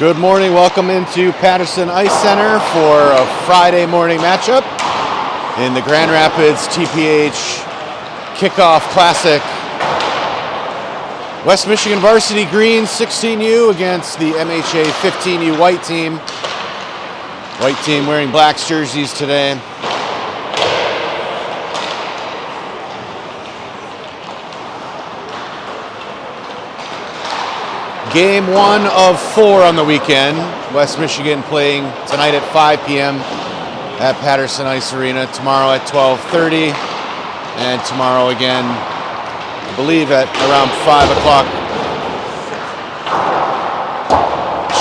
Good morning, welcome into Patterson Ice Center for a Friday morning matchup in the Grand Rapids TPH Kickoff Classic. West Michigan Varsity Green 16U against the MHA 15U White Team. White Team wearing black jerseys today. Game 1 of 4 on the weekend. West Michigan playing tonight at 5 p.m. at Patterson Ice Arena. Tomorrow at 12:30. And tomorrow again, I believe at around 5 o'clock.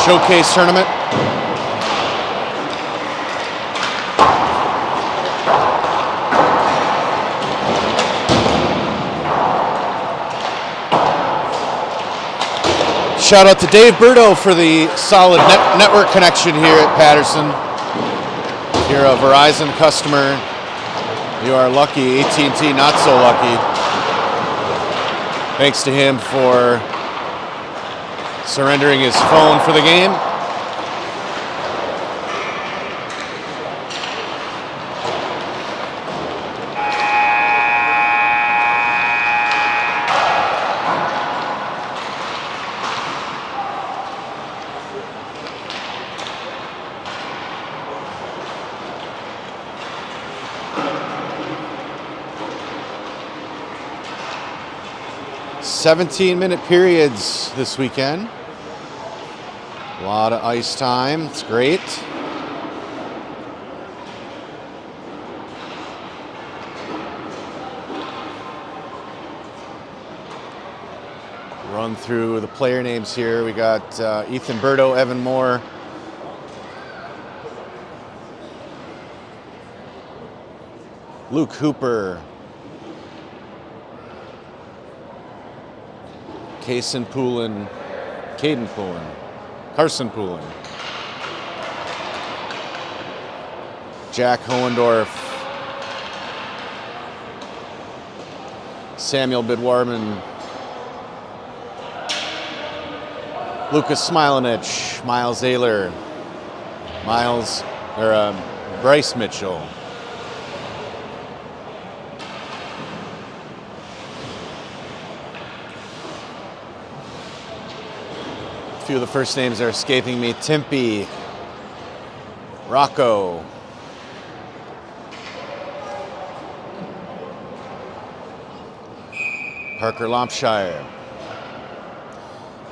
Showcase tournament. Shout out to Dave Berto for the solid network connection here at Patterson. If you're a Verizon customer, you are lucky. AT&T not so lucky. Thanks to him for surrendering his phone for the game. "17-minute periods this weekend. A lot of ice time. It's great. Run through the player names here. We got Ethan Berto, Evan Moore, Luke Hooper, Caden Poulin, Carson Poulin, Jack Hohendorf, Samuel Bidwarman, Lucas Smilanich, Miles Ayler, Bryce Mitchell, a few of the first names are escaping me. Timpy, Rocco, Parker Lompshire.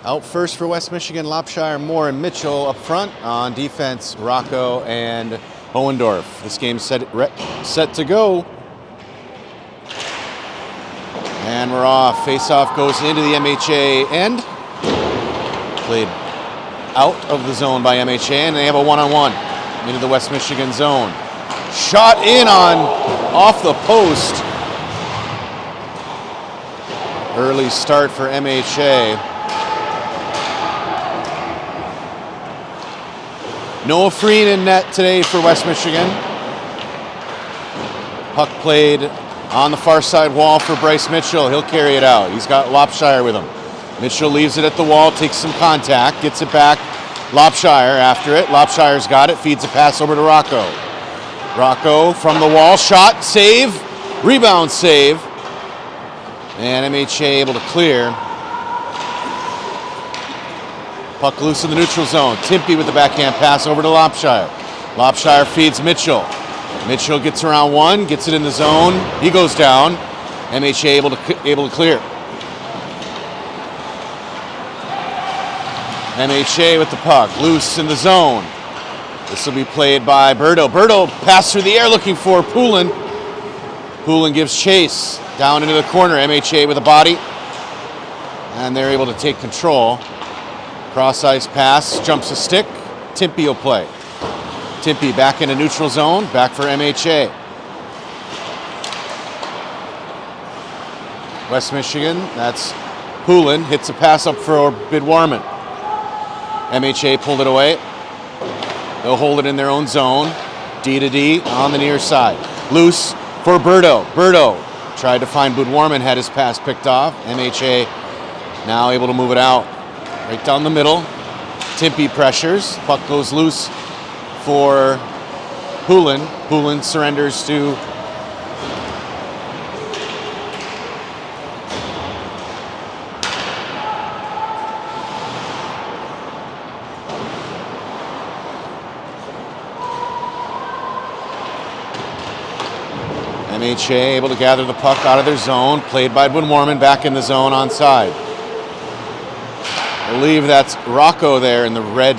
Out first for West Michigan, Lompshire, Moore, and Mitchell. Up front on defense, Rocco and Hohendorf. This game's set to go. And we're off. Face-off goes into the MHA end. Played out of the zone by MHA, and they have a one-on-one into the West Michigan zone. Shot in off the post. Early start for MHA. Noah Freen in net today for West Michigan. Puck played on the far side wall for Bryce Mitchell. He'll carry it out. He's got Lompshire with him. Mitchell leaves it at the wall, takes some contact, gets it back. Lompshire after it. Lompshire's got it, feeds a pass over to Rocco. Rocco from the wall, shot, save, rebound save. And MHA able to clear. Puck loose in the neutral zone. Timpy with the backhand pass over to Lompshire. Lompshire feeds Mitchell. Mitchell gets around one, gets it in the zone. He goes down. MHA able to clear. MHA with the puck, loose in the zone. This will be played by Berto. Berto pass through the air looking for Poulin. Poulin gives chase down into the corner. MHA with a body. And they're able to take control. Cross ice pass, jumps a stick. Timpy will play. Timpy back into neutral zone, back for MHA. West Michigan, that's Poulin, hits a pass up for Bidwarman. MHA pulled it away. They'll hold it in their own zone. D to D on the near side. Loose for Berto. Berto tried to find Bidwarman, had his pass picked off. MHA now able to move it out. Right down the middle. Timpy pressures. Puck goes loose for Poulin. Poulin surrenders to MHA, able to gather the puck out of their zone. Played by Warman, back in the zone onside. I believe that's Rocco there in the red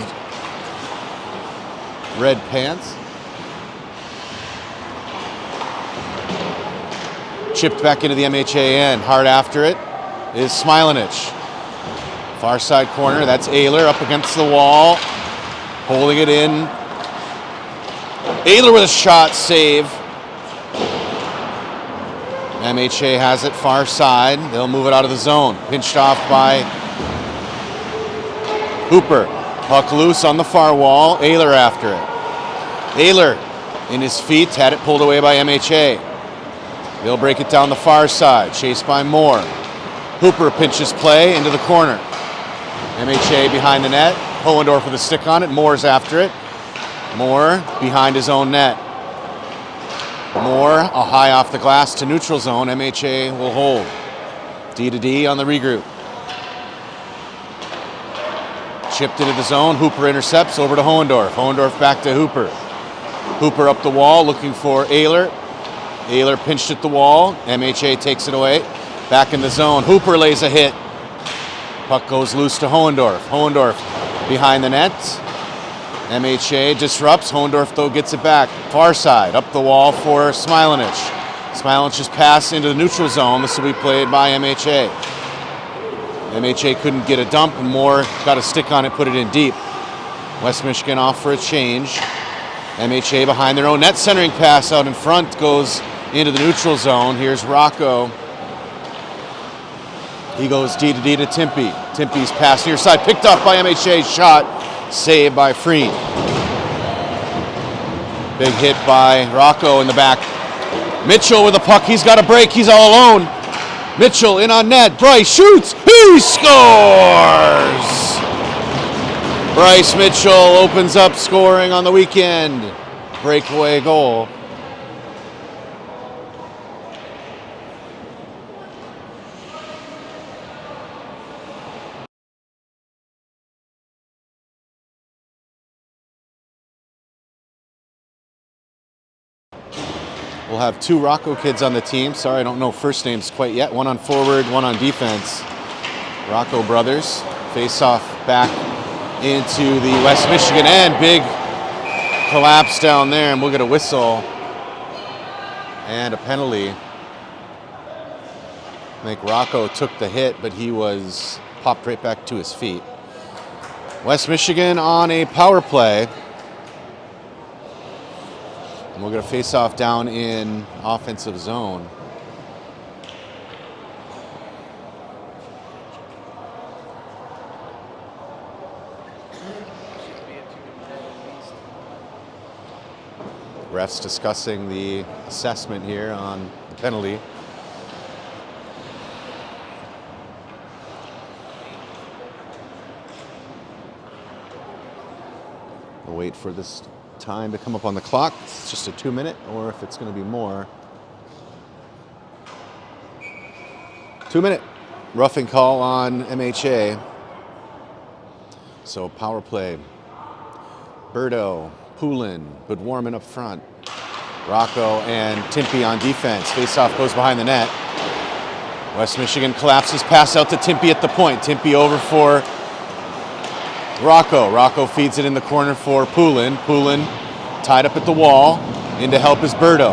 pants. Chipped back into the MHA end. Hard after it is Smilanich. Far side corner, that's Ayler up against the wall. Holding it in. Ayler with a shot, save. MHA has it far side. They'll move it out of the zone. Pinched off by Hooper. Puck loose on the far wall. Ayler after it. Ayler in his feet, had it pulled away by MHA. They'll break it down the far side. Chased by Moore. Hooper pinches play into the corner. MHA behind the net. Hohendorf with a stick on it. Moore's after it. Moore behind his own net. Moore, a high off the glass to neutral zone. MHA will hold. D to D on the regroup. Chipped into the zone. Hooper intercepts over to Hohendorf. Hohendorf back to Hooper. Hooper up the wall looking for Ayler. Ayler pinched at the wall. MHA takes it away. Back in the zone. Hooper lays a hit. Puck goes loose to Hohendorf. Hohendorf behind the net. MHA disrupts. Hohendorf, though, gets it back. Far side, up the wall for Smilanich. Smilanich's pass into the neutral zone. This will be played by MHA. MHA couldn't get a dump, and Moore got a stick on it, put it in deep. West Michigan off for a change. MHA behind their own net. Centering pass out in front goes into the neutral zone. Here's Rocco. He goes D to D to Timpy. Timpy's pass near side, picked up by MHA. Shot. Saved by Freen. Big hit by Rocco in the back. Mitchell with the puck. He's got a break. He's all alone. Mitchell in on net. Bryce shoots. He scores! Bryce Mitchell opens up scoring on the weekend. Breakaway goal. We'll have two Rocco kids on the team. Sorry, I don't know first names quite yet. One on forward, one on defense. Rocco brothers face off back into the West Michigan end. Big collapse down there, and we'll get a whistle and a penalty. I think Rocco took the hit, but he was popped right back to his feet. West Michigan on a power play. And we'll get a face-off down in offensive zone. Refs discussing the assessment here on the penalty. We'll wait for this time to come up on the clock. It's just a 2 minute, or if it's going to be more. 2 minute roughing call on MHA. So power play. Berto, Poulin, Budwarman up front. Rocco and Timpy on defense. Face-off goes behind the net. West Michigan collapses, pass out to Timpy at the point. Timpy over for Rocco. Rocco feeds it in the corner for Poulin. Poulin tied up at the wall. In to help is Berto.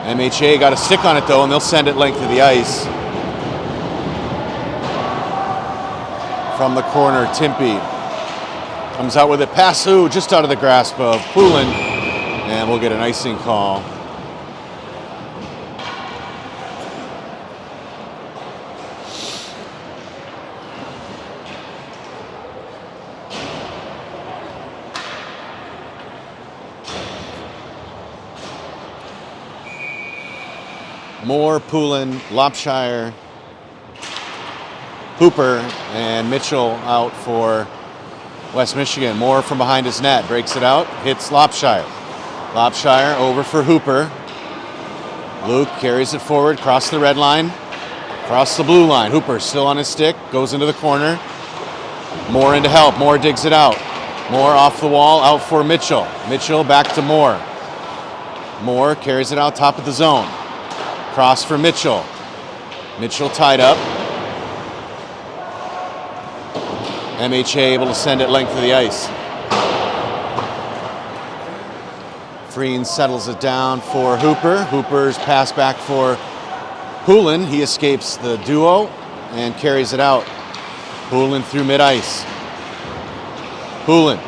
MHA got a stick on it though, and they'll send it length of the ice. From the corner, Timpy comes out with it. Pass just out of the grasp of Poulin, and we'll get an icing call. Moore, Poulin, Lopshire, Hooper, and Mitchell out for West Michigan, Moore from behind his net, breaks it out, hits Lopshire. Lopshire over for Hooper. Luke carries it forward, across the red line, across the blue line. Hooper still on his stick, goes into the corner. Moore in to help, Moore digs it out. Moore off the wall, out for Mitchell. Mitchell back to Moore. Moore carries it out top of the zone. Cross for Mitchell. Mitchell tied up. MHA able to send it length of the ice. Freen settles it down for Hooper. Hooper's pass back for Poulin. He escapes the duo and carries it out. Poulin through mid-ice. Poulin,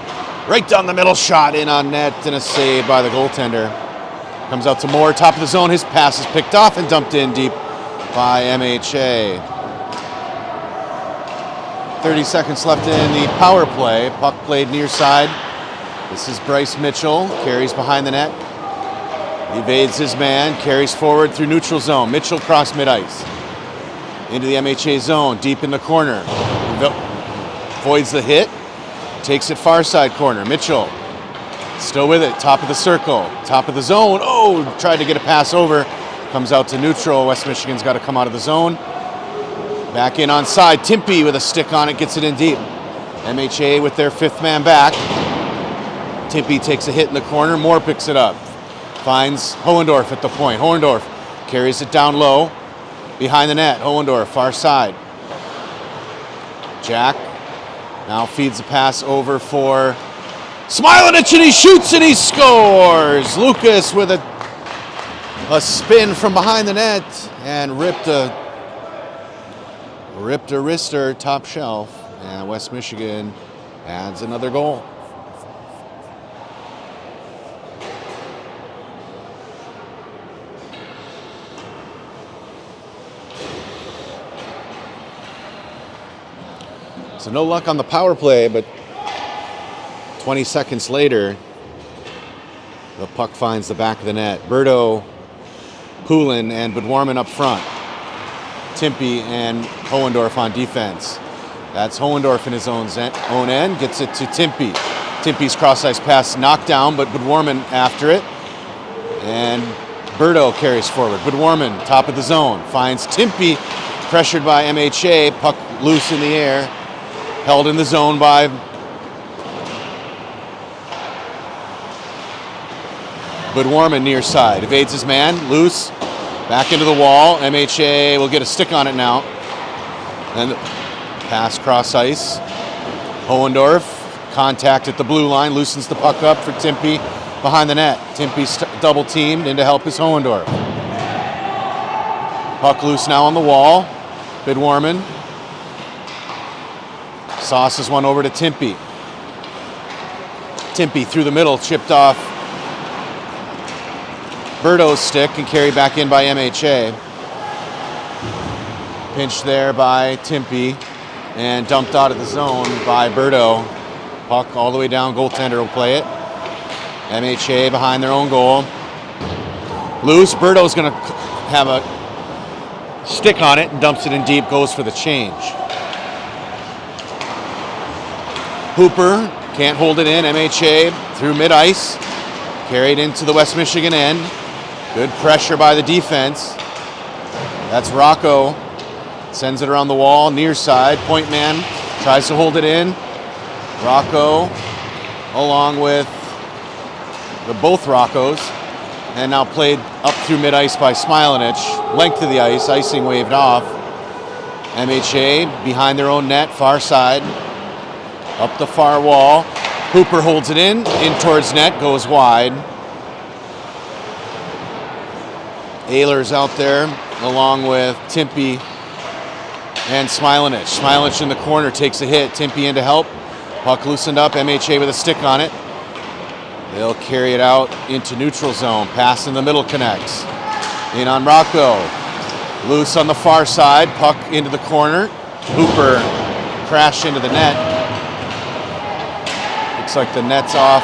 right down the middle, shot in on net and a save by the goaltender. Comes out to Moore, top of the zone. His pass is picked off and dumped in deep by MHA. 30 seconds left in the power play. Puck played near side. This is Bryce Mitchell, carries behind the net. Evades his man, carries forward through neutral zone. Mitchell cross mid-ice. Into the MHA zone, deep in the corner. Avoids the hit, takes it far side corner. Mitchell, still with it, top of the circle, top of the zone. Oh, tried to get a pass over. Comes out to neutral. West Michigan's got to come out of the zone. Back in on side. Timpey with a stick on it, gets it in deep. MHA with their fifth man back. Timpey takes a hit in the corner. Moore picks it up. Finds Hohendorf at the point. Hohendorf carries it down low. Behind the net. Hohendorf, far side. Jack now feeds the pass over for Smilanich, and he shoots and he scores. Lucas with a spin from behind the net and ripped a wrister top shelf, and West Michigan adds another goal. So no luck on the power play, but 20 seconds later, the puck finds the back of the net. Berto, Poulin, and Budwarman up front. Timpey and Hohendorf on defense. That's Hohendorf in his own end, gets it to Timpey. Timpey's cross-ice pass knocked down, but Budwarman after it. And Berto carries forward. Budwarman, top of the zone, finds Timpey, pressured by MHA, puck loose in the air, held in the zone by Budwarman near side. Evades his man, loose. Back into the wall. MHA will get a stick on it now. And pass cross ice. Hohendorf, contact at the blue line, loosens the puck up for Timpey behind the net. Timpey double teamed in to help his Hohendorf. Puck loose now on the wall. Budwarman. Sauces one over to Timpey. Timpey through the middle, chipped off Berto's stick and carried back in by MHA. Pinched there by Timpey and dumped out of the zone by Berto. Puck all the way down, goaltender will play it. MHA behind their own goal. Loose, Berto's gonna have a stick on it and dumps it in deep, goes for the change. Hooper can't hold it in, MHA through mid-ice. Carried into the West Michigan end. Good pressure by the defense. That's Rocco. Sends it around the wall, near side. Point man tries to hold it in. Rocco, along with both Roccos. And now played up through mid-ice by Smilanich. Length of the ice, icing waved off. MHA behind their own net, far side. Up the far wall. Hooper holds it in towards net, goes wide. Ehlers out there, along with Timpey and Smilanich. Smilanich in the corner takes a hit. Timpey in to help. Puck loosened up. MHA with a stick on it. They'll carry it out into neutral zone. Pass in the middle connects. In on Rocco. Loose on the far side. Puck into the corner. Hooper crashed into the net. Looks like the net's off.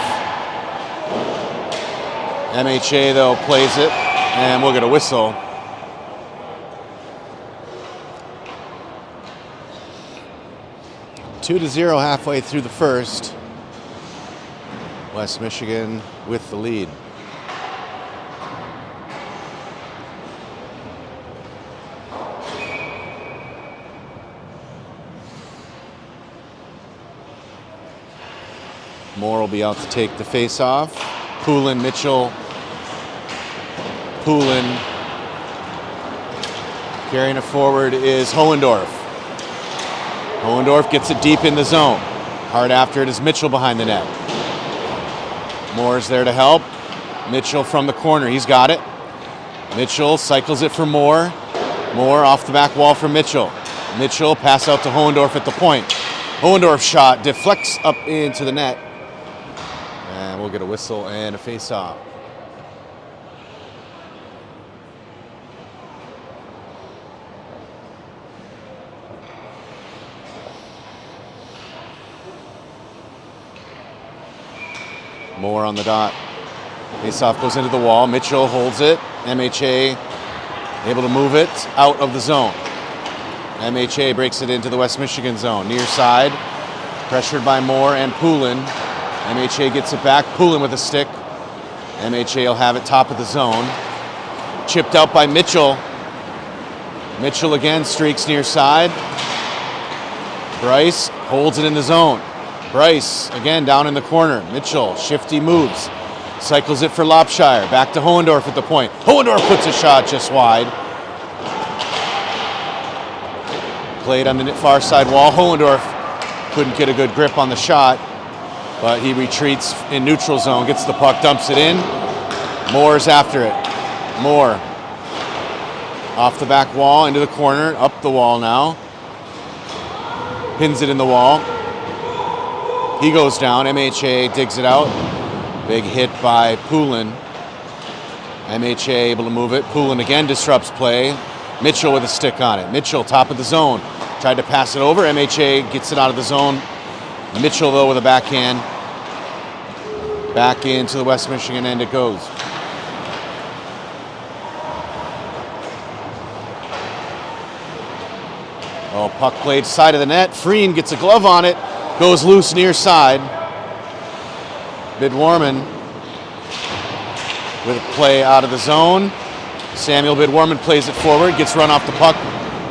MHA, though, plays it, and we'll get a whistle. 2-0 halfway through the first. West Michigan with the lead. Moore will be out to take the face-off. Poulin, Mitchell. Poulin. Carrying it forward is Hohendorf. Hohendorf gets it deep in the zone. Hard after it is Mitchell behind the net. Moore's there to help. Mitchell from the corner, he's got it. Mitchell cycles it for Moore. Moore off the back wall for Mitchell. Mitchell pass out to Hohendorf at the point. Hohendorf shot deflects up into the net. And we'll get a whistle and a face-off. Moore on the dot. Face-off goes into the wall. Mitchell holds it. MHA able to move it out of the zone. MHA breaks it into the West Michigan zone. Near side, pressured by Moore and Poulin. MHA gets it back. Poulin with a stick. MHA will have it top of the zone. Chipped out by Mitchell. Mitchell again streaks near side. Bryce holds it in the zone. Bryce again down in the corner. Mitchell, shifty moves. Cycles it for Lopshire. Back to Hohendorf at the point. Hohendorf puts a shot just wide. Played on the far side wall. Hohendorf couldn't get a good grip on the shot, but he retreats in neutral zone, gets the puck, dumps it in. Moore's after it. Moore off the back wall, into the corner, up the wall now. Pins it in the wall. He goes down. MHA digs it out. Big hit by Poulin. MHA able to move it. Poulin again disrupts play. Mitchell with a stick on it. Mitchell top of the zone. Tried to pass it over. MHA gets it out of the zone. Mitchell though with a backhand. Back into the West Michigan end it goes. Oh, puck played side of the net. Freen gets a glove on it. Goes loose near side. Bidwarman with a play out of the zone. Samuel Bidwarman plays it forward, gets run off the puck.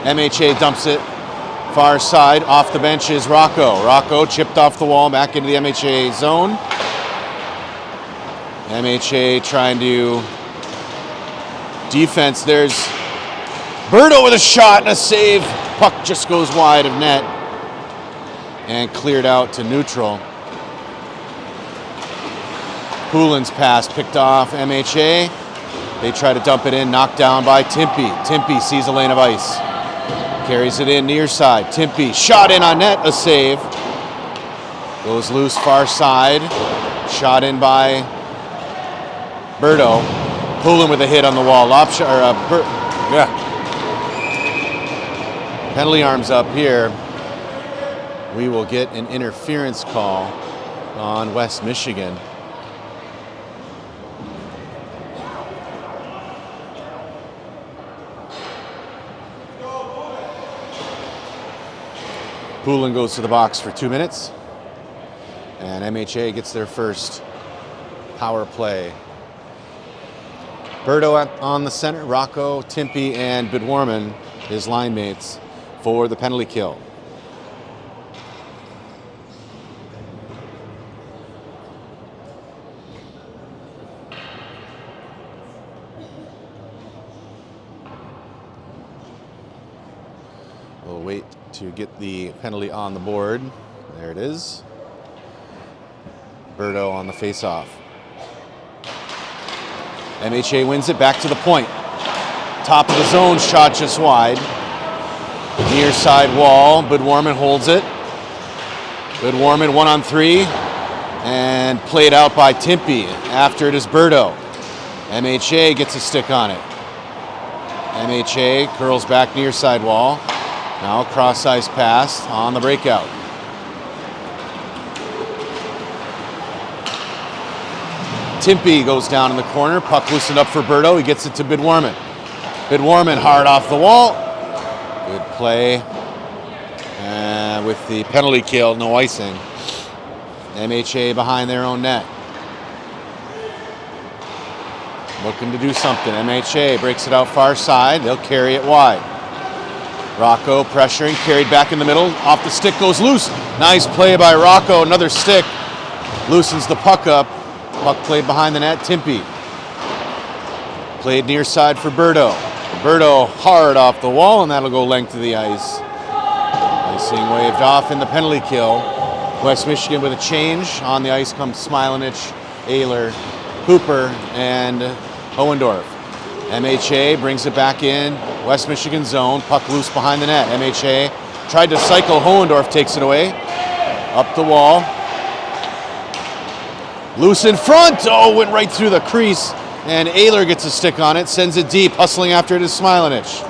MHA dumps it far side. Off the bench is Rocco. Rocco chipped off the wall back into the MHA zone. MHA trying to defense. There's Berto with a shot and a save. Puck just goes wide of net and cleared out to neutral. Poulin's pass picked off MHA. They try to dump it in, knocked down by Timpey. Timpey sees a lane of ice. Carries it in near side. Timpey shot in on net, a save. Goes loose far side. Shot in by Berto. Poulin with a hit on the wall. Penalty arms up here. We will get an interference call on West Michigan. Poulin goes to the box for 2 minutes, and MHA gets their first power play. Berto on the center, Rocco, Timpey, and Bidwarman, his line mates, for the penalty kill. We'll wait to get the penalty on the board. There it is. Berto on the face-off. MHA wins it back to the point. Top of the zone, shot just wide. Near side wall, Bidwarman holds it. Bidwarman 1-on-3 and played out by Timpey. After it is Berto. MHA gets a stick on it. MHA curls back near side wall. Now cross ice pass on the breakout. Timpey goes down in the corner. Puck loosened up for Berto. He gets it to Bidwarman. Bidwarman hard off the wall. Good play. And with the penalty kill, no icing. MHA behind their own net. Looking to do something. MHA breaks it out far side. They'll carry it wide. Rocco pressuring, carried back in the middle. Off the stick goes loose. Nice play by Rocco. Another stick. Loosens the puck up. Puck played behind the net. Timpy. Played near side for Berto. Berto hard off the wall, and that'll go length of the ice. Icing waved off in the penalty kill. West Michigan with a change. On the ice comes Smilanich, Ayler, Hooper, and Hohendorf. MHA brings it back in. West Michigan zone. Puck loose behind the net. MHA tried to cycle. Hohendorf takes it away. Up the wall. Loose in front. Oh, went right through the crease. And Ayler gets a stick on it. Sends it deep. Hustling after it is Smilanich.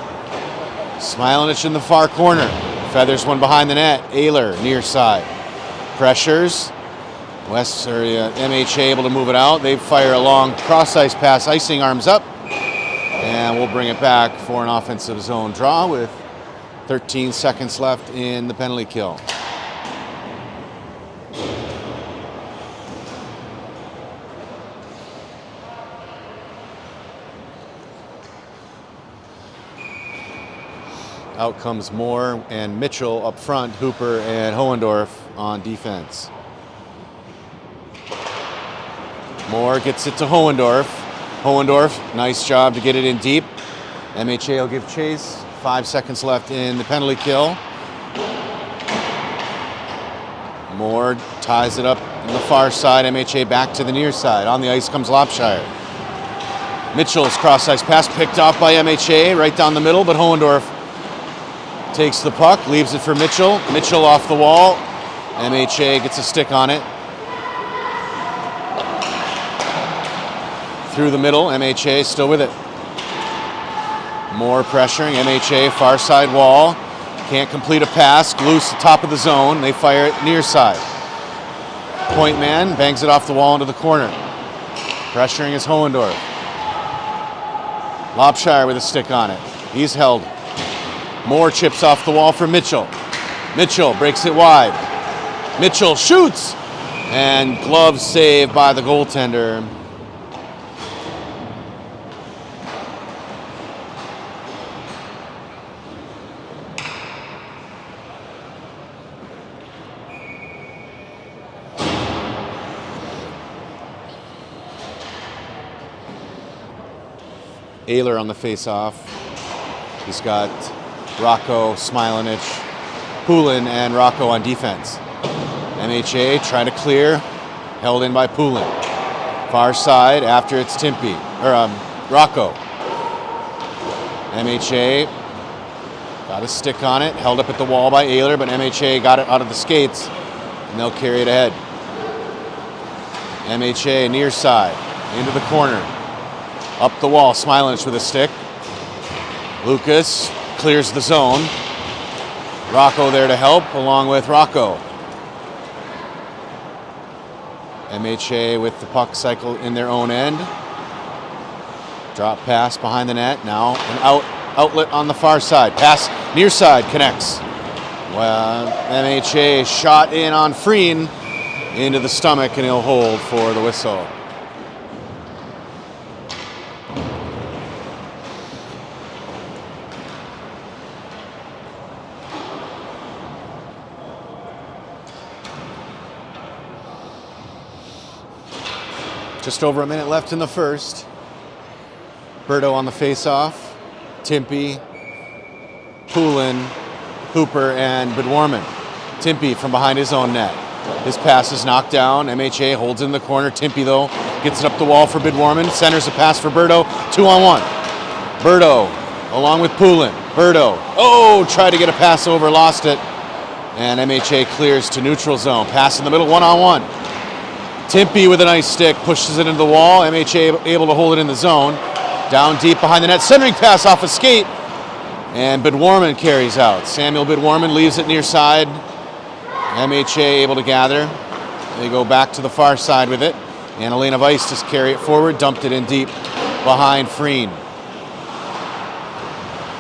Smilanich in the far corner. Feathers one behind the net. Ayler near side. Pressures. MHA able to move it out. They fire a long cross-ice pass, icing arms up. And we'll bring it back for an offensive zone draw with 13 seconds left in the penalty kill. Out comes Moore and Mitchell up front, Hooper and Hohendorf on defense. Moore gets it to Hohendorf. Hohendorf, nice job to get it in deep. MHA will give chase. 5 seconds left in the penalty kill. Moore ties it up on the far side. MHA back to the near side. On the ice comes Lopshire. Mitchell's cross-ice pass picked off by MHA right down the middle, but Hohendorf takes the puck, leaves it for Mitchell. Mitchell off the wall. MHA gets a stick on it. Through the middle, MHA still with it. Moore pressuring, MHA far side wall. Can't complete a pass, loose at top of the zone. They fire it near side. Point man bangs it off the wall into the corner. Pressuring is Hohendorf. Lopshire with a stick on it. He's held. Moore chips off the wall for Mitchell. Mitchell breaks it wide. Mitchell shoots! And glove save by the goaltender. Ayler on the face-off. He's got Rocco, Smilanich, Poulin, and Rocco on defense. MHA trying to clear, held in by Poulin. Far side after it's Timpy, Rocco. MHA got a stick on it, held up at the wall by Ayler, but MHA got it out of the skates, and they'll carry it ahead. MHA near side, into the corner. Up the wall, Smilanich with a stick. Lucas clears the zone. Rocco there to help, along with Rocco. MHA with the puck cycle in their own end. Drop pass behind the net. Now an outlet on the far side. Pass near side connects. Well, MHA shot in on Freen into the stomach, and he'll hold for the whistle. Just over a minute left in the first. Berto on the face-off. Timpy, Poulin, Hooper, and Bedwarman. Timpy from behind his own net. His pass is knocked down. MHA holds in the corner. Timpy, though, gets it up the wall for Bedwarman. Centers a pass for Berto. 2-on-1. Berto along with Poulin. Berto, tried to get a pass over, lost it. And MHA clears to neutral zone. Pass in the middle, 1-on-1. Timpy with a nice stick, pushes it into the wall. MHA able to hold it in the zone. Down deep behind the net, centering pass off a skate. And Bedwarman carries out. Samuel Bedwarman leaves it near side. MHA able to gather. They go back to the far side with it. And Elena Weiss just carry it forward, dumped it in deep behind Freen.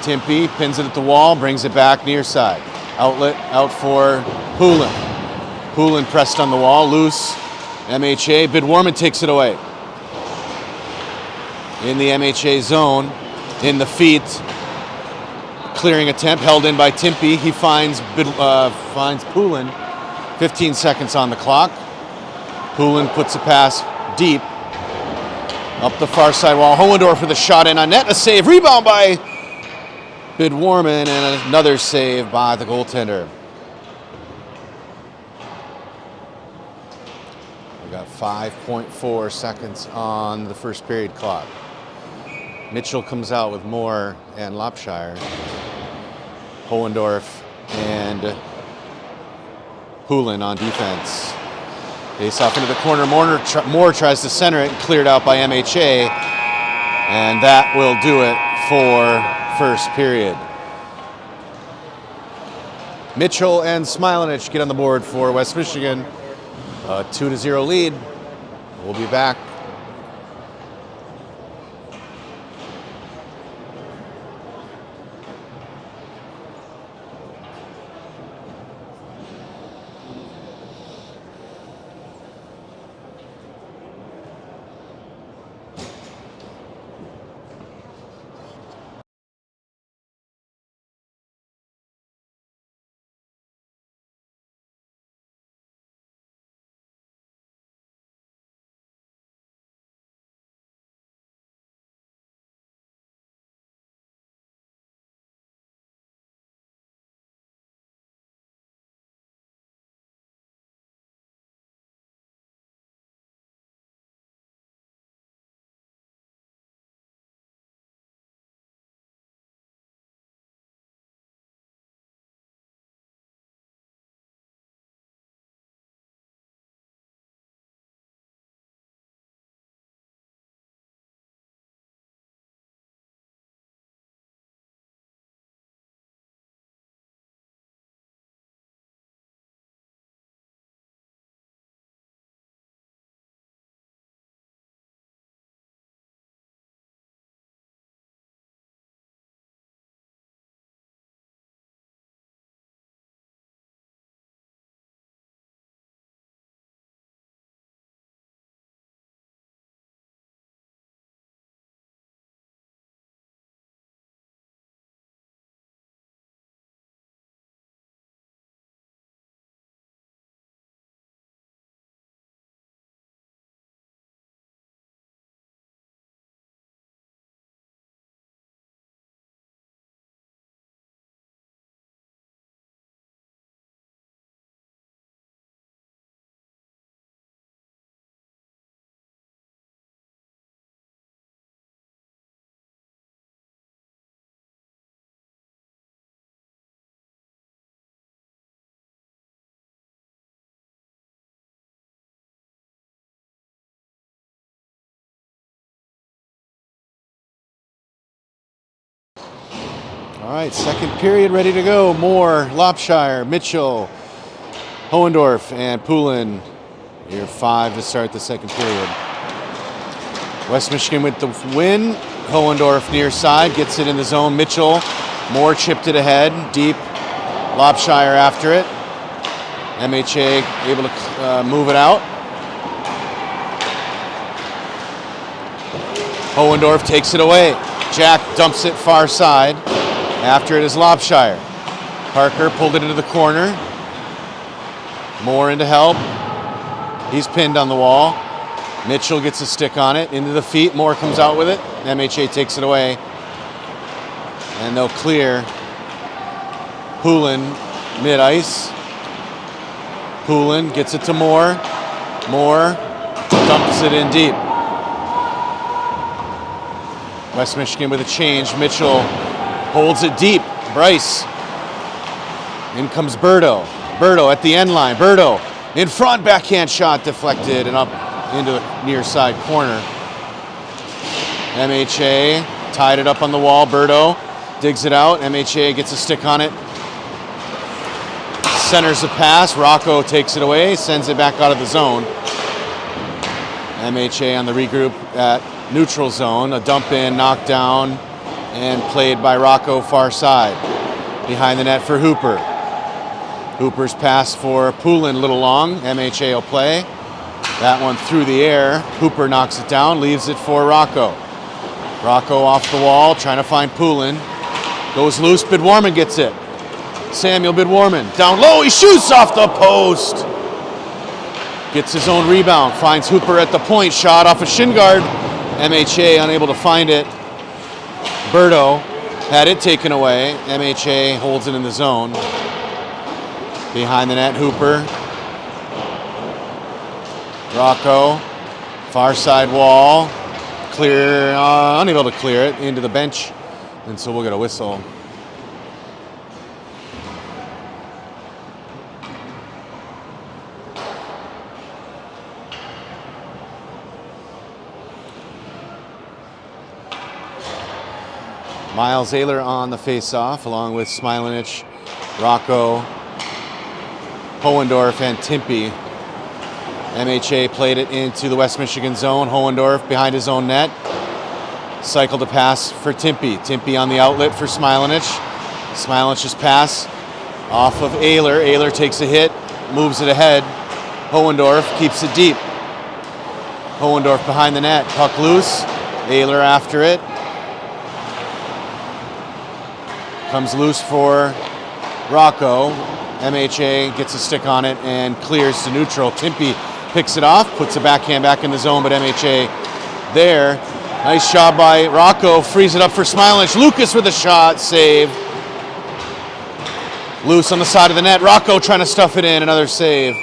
Timpy pins it at the wall, brings it back near side. Outlet out for Poulin. Poulin pressed on the wall, loose. MHA, Bidwarman takes it away. In the MHA zone, in the feet. Clearing attempt, held in by Timpey. He finds Poulin. 15 seconds on the clock. Poulin puts a pass deep. Up the far side wall. Hohendorf for the shot in on net. A save. Rebound by Bidwarman and another save by the goaltender. We got 5.4 seconds on the first period clock. Mitchell comes out with Moore and Lopshire. Hohendorf and Poulin on defense. Face off into the corner. Moore tries to center it, cleared out by MHA. And that will do it for first period. Mitchell and Smilanich get on the board for West Michigan. A 2-0 lead. We'll be back. All right, second period ready to go. Moore, Lopshire, Mitchell, Hohendorf, and Poulin. Here 5 to start the second period. West Michigan with the win. Hohendorf near side, gets it in the zone. Mitchell, Moore chipped it ahead, deep. Lopshire after it. MHA able to move it out. Hohendorf takes it away. Jack dumps it far side. After it is Lopshire. Parker pulled it into the corner. Moore into help. He's pinned on the wall. Mitchell gets a stick on it. Into the feet. Moore comes out with it. MHA takes it away. And they'll clear. Poulin mid-ice. Poulin gets it to Moore. Moore dumps it in deep. West Michigan with a change. Mitchell holds it deep. Bryce. In comes Berto. Berto at the end line. Berto in front. Backhand shot deflected and up into the near side corner. MHA tied it up on the wall. Berto digs it out. MHA gets a stick on it. Centers the pass. Rocco takes it away. Sends it back out of the zone. MHA on the regroup at neutral zone. A dump in, knocked down, and played by Rocco far side. Behind the net for Hooper. Hooper's pass for Poulin, a little long. MHA will play. That one through the air. Hooper knocks it down, leaves it for Rocco. Rocco off the wall, trying to find Poulin. Goes loose, Bidwarman gets it. Samuel Bidwarman, down low, he shoots off the post. Gets his own rebound, finds Hooper at the point, shot off a shin guard. MHA unable to find it. Berto had it taken away. MHA holds it in the zone. Behind the net, Hooper. Rocco, far side wall. Clear, unable to clear it into the bench. And so we'll get a whistle. Miles Ayler on the face-off, along with Smilanich, Rocco, Hohendorf, and Timpey. MHA played it into the West Michigan zone. Hohendorf behind his own net. Cycled a pass for Timpey. Timpey on the outlet for Smilanich. Smilanich's pass off of Ayler. Ayler takes a hit, moves it ahead. Hohendorf keeps it deep. Hohendorf behind the net. Puck loose. Ayler after it. Comes loose for Rocco. MHA gets a stick on it and clears to neutral. Timpey picks it off, puts a backhand back in the zone, but MHA there. Nice job by Rocco, frees it up for Smilanich. Lucas with a shot, save. Loose on the side of the net. Rocco trying to stuff it in, another save.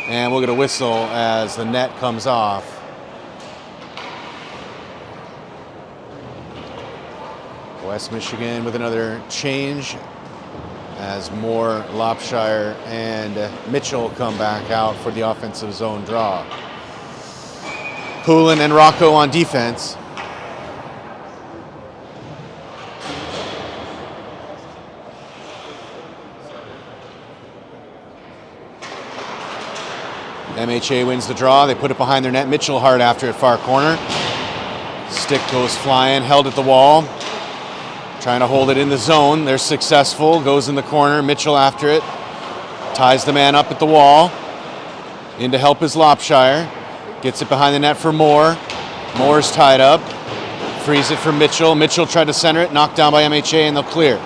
And we'll get a whistle as the net comes off. West Michigan with another change as Moore, Lopshire, and Mitchell come back out for the offensive zone draw. Poulin and Rocco on defense. MHA wins the draw. They put it behind their net. Mitchell hard after it, far corner. Stick goes flying, held at the wall. Trying to hold it in the zone. They're successful. Goes in the corner. Mitchell after it. Ties the man up at the wall. In to help is Lopshire. Gets it behind the net for Moore. Moore's tied up. Frees it for Mitchell. Mitchell tried to center it. Knocked down by MHA and they'll clear.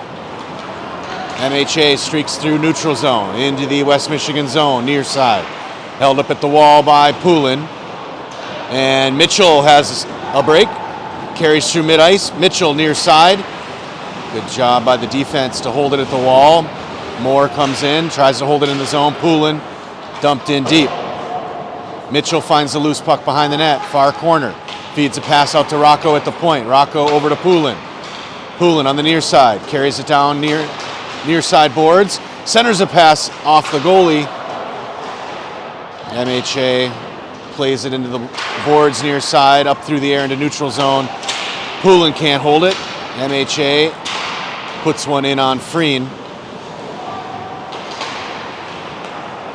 MHA streaks through neutral zone into the West Michigan zone, near side. Held up at the wall by Poulin. And Mitchell has a break. Carries through mid-ice. Mitchell near side. Good job by the defense to hold it at the wall. Moore comes in, tries to hold it in the zone. Poulin dumped in deep. Mitchell finds the loose puck behind the net, far corner. Feeds a pass out to Rocco at the point. Rocco over to Poulin. Poulin on the near side, carries it down near side boards. Centers a pass off the goalie. MHA plays it into the boards near side, up through the air into neutral zone. Poulin can't hold it. MHA puts one in on Freen.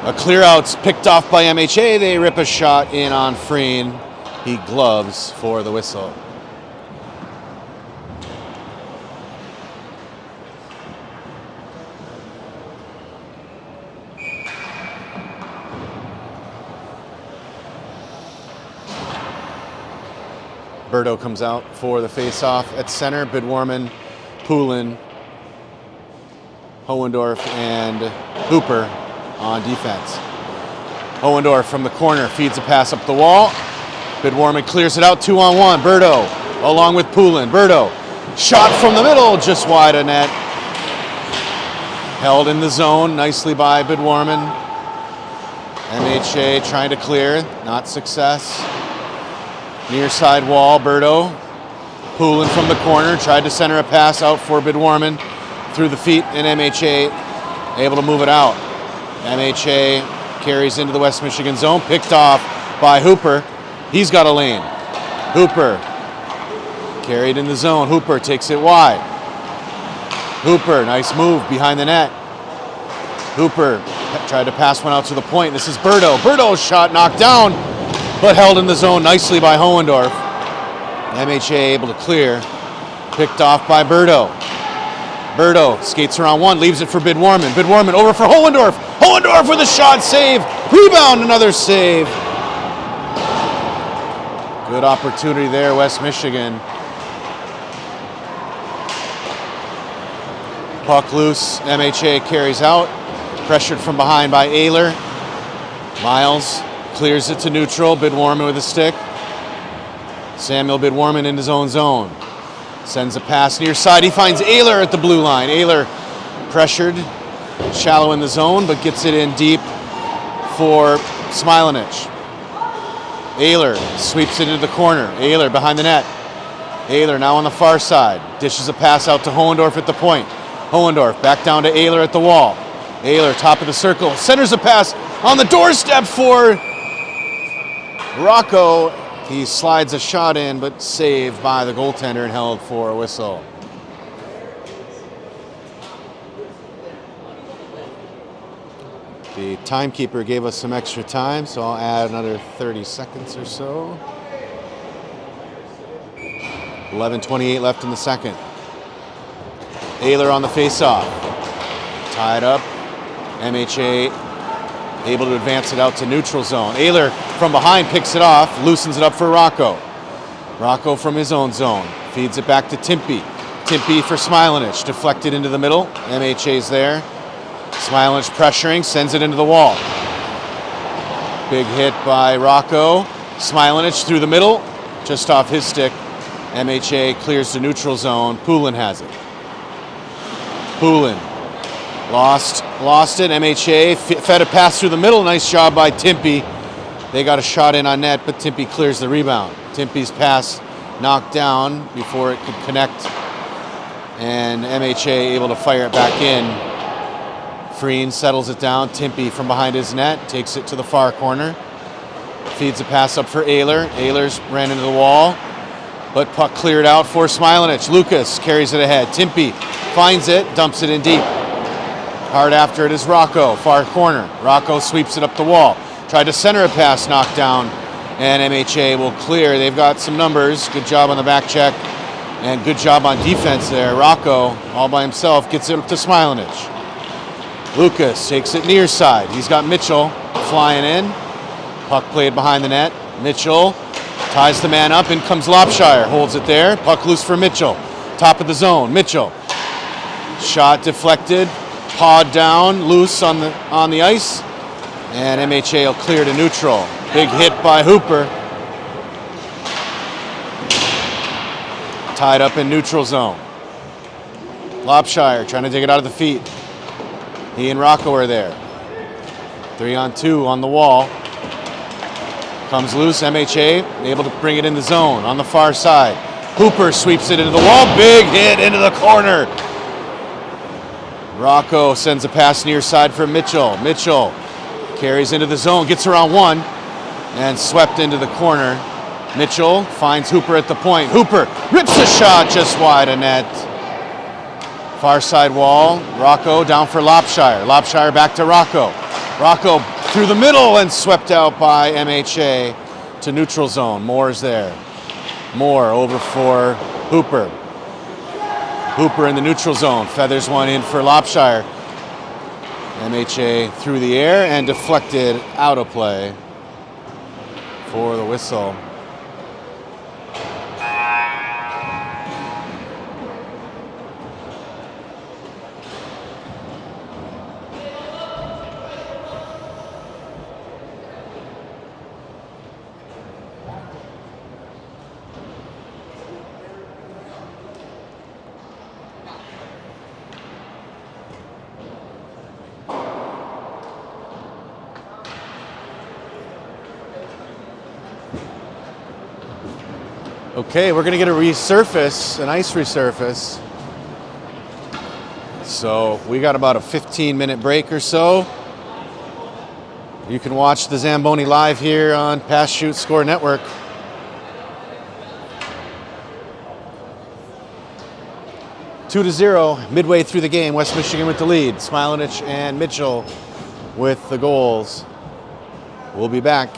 A clear out's picked off by MHA. They rip a shot in on Freen. He gloves for the whistle. Berto comes out for the face-off at center. Bidwarman, Poulin, Hohendorf, and Hooper on defense. Hohendorf from the corner feeds a pass up the wall. Bidwarman clears it out 2-on-1. Berto along with Poulin. Berto, shot from the middle, just wide of net. Held in the zone nicely by Bidwarman. MHA trying to clear, not success. Near side wall, Berto. Poulin from the corner, tried to center a pass out for Bidwarman through the feet, and MHA able to move it out. MHA carries into the West Michigan zone, picked off by Hooper. He's got a lane. Hooper carried in the zone. Hooper takes it wide. Hooper, nice move behind the net. Hooper tried to pass one out to the point. This is Berto. Berto's shot knocked down, but held in the zone nicely by Hohendorf. MHA able to clear. Picked off by Berto. Berto skates around one, leaves it for Bidwarman. Bidwarman over for Hohendorf. Hohendorf with a shot, save. Rebound, another save. Good opportunity there, West Michigan. Puck loose, MHA carries out. Pressured from behind by Ayler. Miles clears it to neutral. Bidwarman with a stick. Samuel Bidwarman in his own zone. Sends a pass near side. He finds Ayler at the blue line. Ayler pressured, shallow in the zone, but gets it in deep for Smilanich. Ayler sweeps it into the corner. Ayler behind the net. Ayler now on the far side. Dishes a pass out to Hohendorf at the point. Hohendorf back down to Ayler at the wall. Ayler top of the circle. Centers a pass on the doorstep for Rocco. He slides a shot in, but saved by the goaltender and held for a whistle. The timekeeper gave us some extra time, so I'll add another 30 seconds or so. 11:28 left in the second. Ayler on the faceoff. Tied up. MHA able to advance it out to neutral zone. Ayler from behind picks it off, loosens it up for Rocco. Rocco from his own zone. Feeds it back to Timpy. Timpy for Smilanich. Deflected into the middle. MHA's there. Smilanich pressuring, sends it into the wall. Big hit by Rocco. Smilanich through the middle, just off his stick. MHA clears the neutral zone. Poulin has it. Poulin lost it. MHA fed a pass through the middle. Nice job by Timpy. They got a shot in on net, but Timpy clears the rebound. Timpy's pass knocked down before it could connect, and MHA able to fire it back in. Freen settles it down. Timpy from behind his net takes it to the far corner. Feeds a pass up for Ayler. Ayler's ran into the wall, but puck cleared out for Smilanich. Lucas carries it ahead. Timpy finds it, dumps it in deep. Hard after it is Rocco, far corner. Rocco sweeps it up the wall. Tried to center a pass, knocked down, and MHA will clear. They've got some numbers. Good job on the back check, and good job on defense there. Rocco, all by himself, gets it up to Smilanich. Lucas takes it near side. He's got Mitchell flying in. Puck played behind the net. Mitchell ties the man up. In comes Lopshire. Holds it there. Puck loose for Mitchell. Top of the zone. Mitchell. Shot deflected. Pawed down. Loose on the ice. And MHA will clear to neutral. Big hit by Hooper. Tied up in neutral zone. Lopshire trying to dig it out of the feet. He and Rocco are there. 3-on-2 on the wall. Comes loose, MHA able to bring it in the zone on the far side. Hooper sweeps it into the wall. Big hit into the corner. Rocco sends a pass near side for Mitchell. Mitchell carries into the zone, gets around one, and swept into the corner. Mitchell finds Hooper at the point. Hooper rips a shot just wide of net. Far side wall, Rocco down for Lopshire. Lopshire back to Rocco. Rocco through the middle and swept out by MHA to neutral zone. Moore's there. Moore over for Hooper. Hooper in the neutral zone. Feathers one in for Lopshire. MHA through the air and deflected out of play for the whistle. Okay, we're gonna get an ice resurface. So we got about a 15-minute break or so. You can watch the Zamboni live here on Pass Shoot Score Network. Two to 0, midway through the game, West Michigan with the lead. Smilanich and Mitchell with the goals. We'll be back.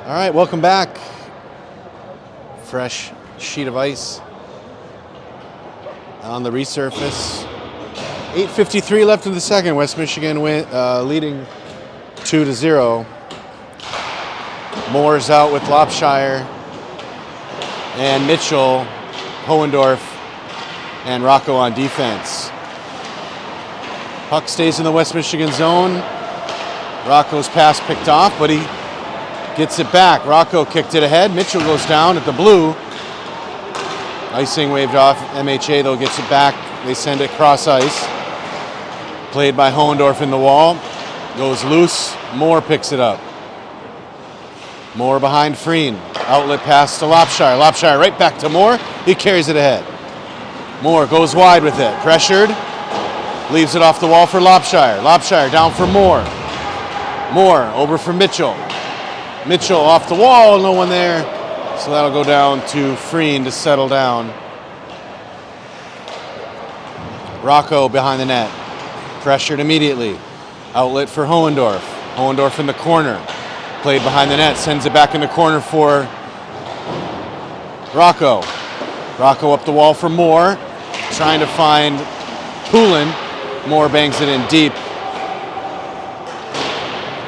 All right, welcome back. Fresh sheet of ice on the resurface. 8:53 left in the second. West Michigan leading 2-0. Moore's out with Lopshire and Mitchell, Hohendorf, and Rocco on defense. Puck stays in the West Michigan zone. Rocco's pass picked off, but he gets it back. Rocco kicked it ahead. Mitchell goes down at the blue. Icing waved off. MHA, though, gets it back. They send it cross ice. Played by Hohendorf in the wall. Goes loose. Moore picks it up. Moore behind Freen. Outlet pass to Lopshire. Lopshire right back to Moore. He carries it ahead. Moore goes wide with it. Pressured. Leaves it off the wall for Lopshire. Lopshire down for Moore. Moore over for Mitchell. Mitchell off the wall. No one there. So that'll go down to Freen to settle down. Rocco behind the net. Pressured immediately. Outlet for Hohendorf. Hohendorf in the corner. Played behind the net. Sends it back in the corner for Rocco. Rocco up the wall for Moore. Trying to find Poulin. Moore bangs it in deep.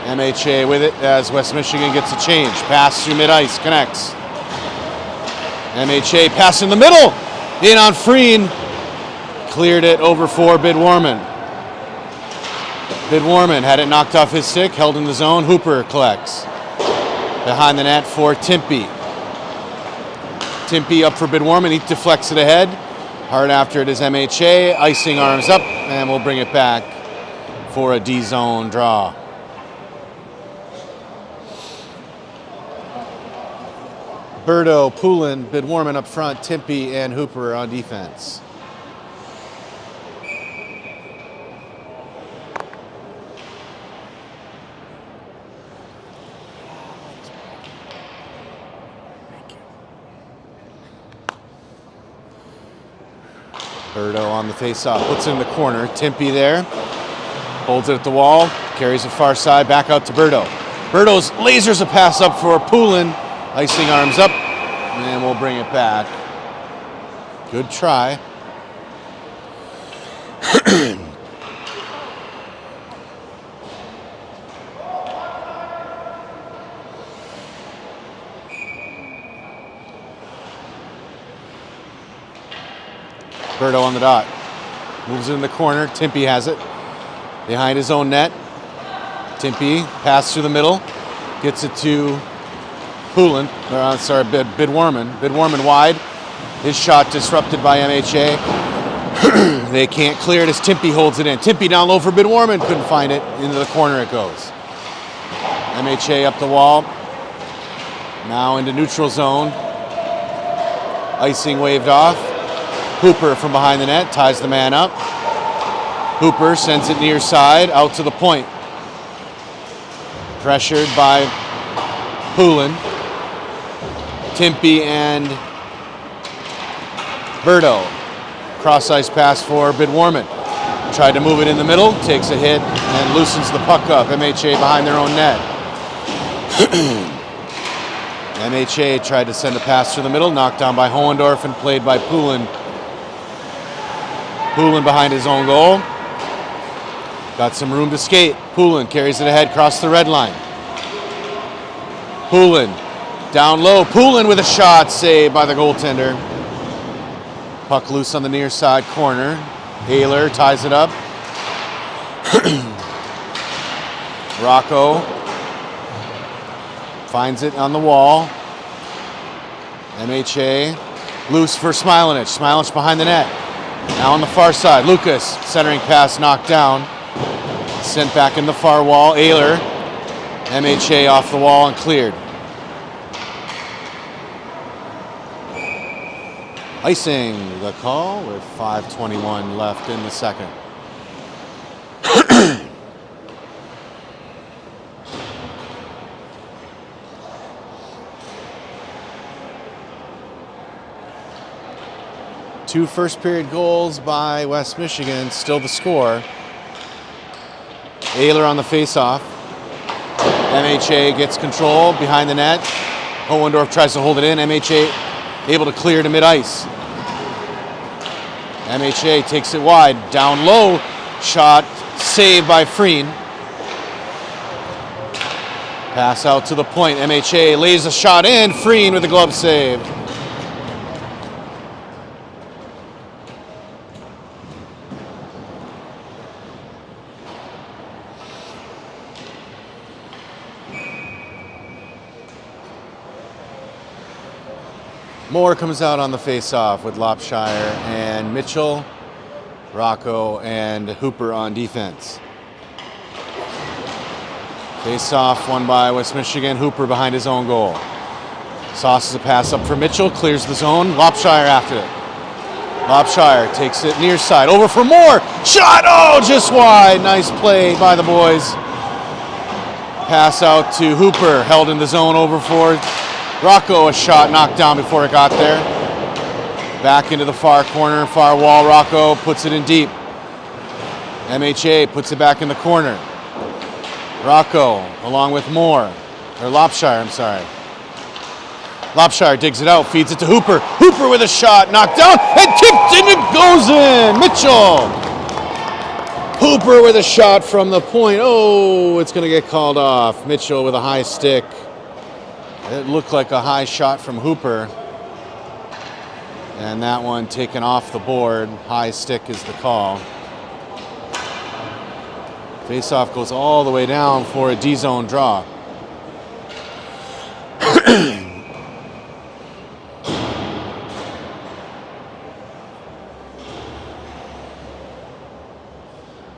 MHA with it as West Michigan gets a change. Pass through mid-ice. Connects. MHA pass in the middle. In on Freen. Cleared it over for Bidwarman. Bidwarman had it knocked off his stick. Held in the zone. Hooper collects. Behind the net for Timpey. Timpey up for Bidwarman. He deflects it ahead. Hard after it is MHA. Icing arms up. And we'll bring it back for a D-zone draw. Berto, Poulin, Bidwarman up front, Timpey, and Hooper on defense. Berto on the face-off, puts it in the corner. Timpey there, holds it at the wall, carries it far side, back out to Berto. Berto's lasers a pass up for Poulin. Icing arms up, and we'll bring it back. Good try. Berto on the dot. Moves it in the corner. Timpey has it. Behind his own net. Timpey, pass through the middle. Gets it to Poulin, Bidwarman. Bidwarman wide. His shot disrupted by MHA. They can't clear it as Timpey holds it in. Timpey down low for Bidwarman. Couldn't find it. Into the corner it goes. MHA up the wall. Now into neutral zone. Icing waved off. Hooper from behind the net ties the man up. Hooper sends it near side out to the point. Pressured by Poulin. Timpey and Berto. Cross ice pass for Bidwarman. Tried to move it in the middle, takes a hit and loosens the puck up. MHA behind their own net. MHA tried to send a pass through the middle, knocked down by Hohendorf and played by Poulin. Poulin behind his own goal. Got some room to skate. Poulin carries it ahead, across the red line. Poulin down low. Poulin with a shot, saved by the goaltender. Puck loose on the near side corner. Ayler ties it up. Rocco finds it on the wall. MHA loose for Smilanich. Smilanich behind the net. Now on the far side, Lucas centering pass knocked down. Sent back in the far wall. Ayler, MHA off the wall and cleared. Icing the call with 5:21 left in the second. Two first period goals by West Michigan, still the score. Ayler on the faceoff. MHA gets control behind the net. Hohendorf tries to hold it in. MHA able to clear to mid-ice. MHA takes it wide. Down low. Shot saved by Freen. Pass out to the point. MHA lays a shot in. Freen with the glove save. Moore comes out on the face-off with Lopshire and Mitchell, Rocco, and Hooper on defense. Face-off won by West Michigan. Hooper behind his own goal. Sauces a pass up for Mitchell, clears the zone. Lopshire after it. Lopshire takes it near side. Over for Moore. Shot! Oh, just wide. Nice play by the boys. Pass out to Hooper. Held in the zone over for Rocco. A shot knocked down before it got there. Back into the far corner, far wall. Rocco puts it in deep. MHA puts it back in the corner. Rocco along with Moore. Or Lopshire, I'm sorry. Lopshire digs it out, feeds it to Hooper. Hooper with a shot, knocked down, and kicked, and it goes in. Mitchell. Hooper with a shot from the point. Oh, it's going to get called off. Mitchell with a high stick. It looked like a high shot from Hooper. And that one taken off the board. High stick is the call. Faceoff goes all the way down for a D-zone draw.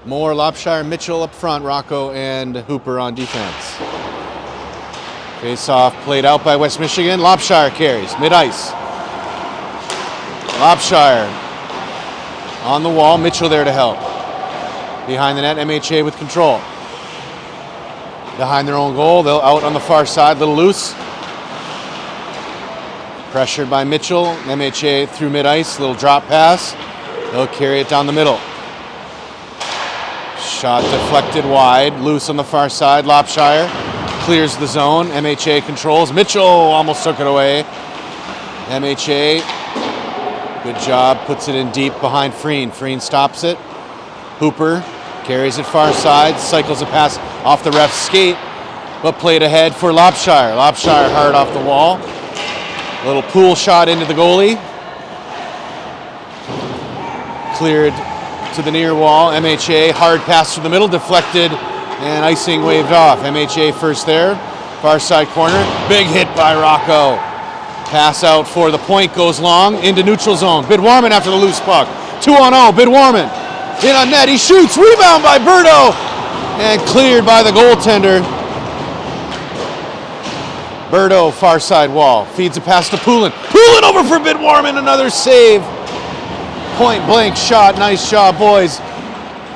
Moore, Lopshire, Mitchell up front, Rocco and Hooper on defense. Face-off played out by West Michigan. Lopshire carries, mid-ice. Lopshire on the wall, Mitchell there to help. Behind the net, MHA with control. Behind their own goal, they'll out on the far side, little loose. Pressured by Mitchell, MHA through mid-ice, little drop pass. They'll carry it down the middle. Shot deflected wide, loose on the far side. Lopshire clears the zone. MHA controls. Mitchell almost took it away. MHA, good job, puts it in deep behind Freen. Freen stops it. Hooper carries it far side, cycles a pass off the ref's skate, but played ahead for Lopshire. Lopshire hard off the wall. A little pool shot into the goalie. Cleared to the near wall. MHA, hard pass through the middle, deflected, and icing waved off. MHA first there, far side corner. Big hit by Rocco. Pass out for the point, goes long, into neutral zone. Bidwarman after the loose puck. 2-on-0, Bidwarman. In on net, he shoots, rebound by Berto, and cleared by the goaltender. Berto, far side wall, feeds a pass to Poulin. Poulin over for Bidwarman, another save. Point blank shot, nice job, boys.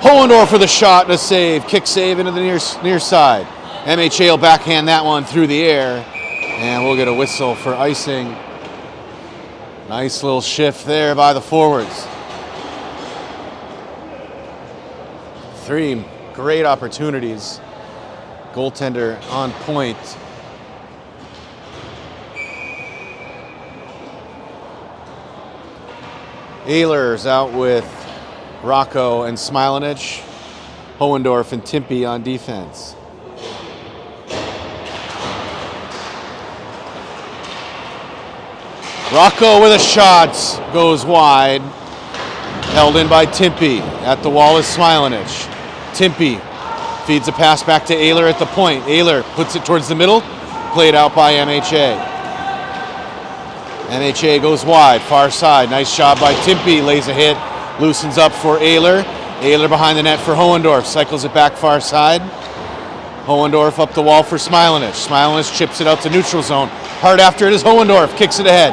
Hohendorf for the shot and a save. Kick save into the near side. MHA will backhand that one through the air, and we'll get a whistle for icing. Nice little shift there by the forwards. 3 great opportunities. Goaltender on point. Ehlers out with Rocco and Smilanich. Hohendorf and Timpy on defense. Rocco with a shot, goes wide. Held in by Timpy. At the wall is Smilanich. Timpy feeds a pass back to Ehlers at the point. Ehlers puts it towards the middle. Played out by MHA. MHA goes wide, far side. Nice job by Timpy. Lays a hit. Loosens up for Ehlers. Ehlers behind the net for Hohendorf. Cycles it back far side. Hohendorf up the wall for Smilanich. Smilanich chips it out to neutral zone. Hard after it is Hohendorf. Kicks it ahead.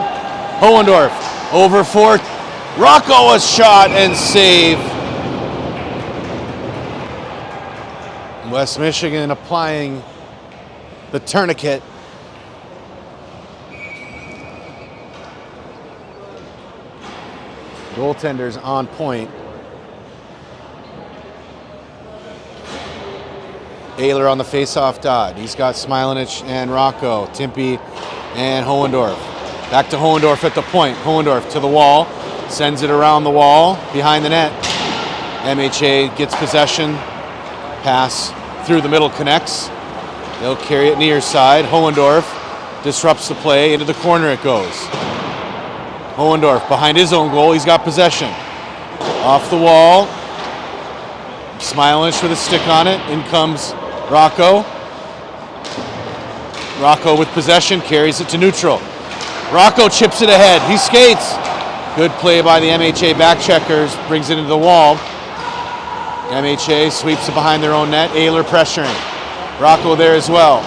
Hohendorf over for Rocco, a shot and save. West Michigan applying the tourniquet. Goaltenders on point. Ayler on the face-off dot. He's got Smilanich and Rocco, Timpy and Hohendorf. Back to Hohendorf at the point. Hohendorf to the wall, sends it around the wall, behind the net. MHA gets possession, pass through the middle, connects. They'll carry it near side. Hohendorf disrupts the play, into the corner it goes. Hohendorf behind his own goal, he's got possession. Off the wall, Smilanich with a stick on it, in comes Rocco. Rocco with possession, carries it to neutral. Rocco chips it ahead, he skates. Good play by the MHA back checkers, brings it into the wall. MHA sweeps it behind their own net, Ayler pressuring. Rocco there as well.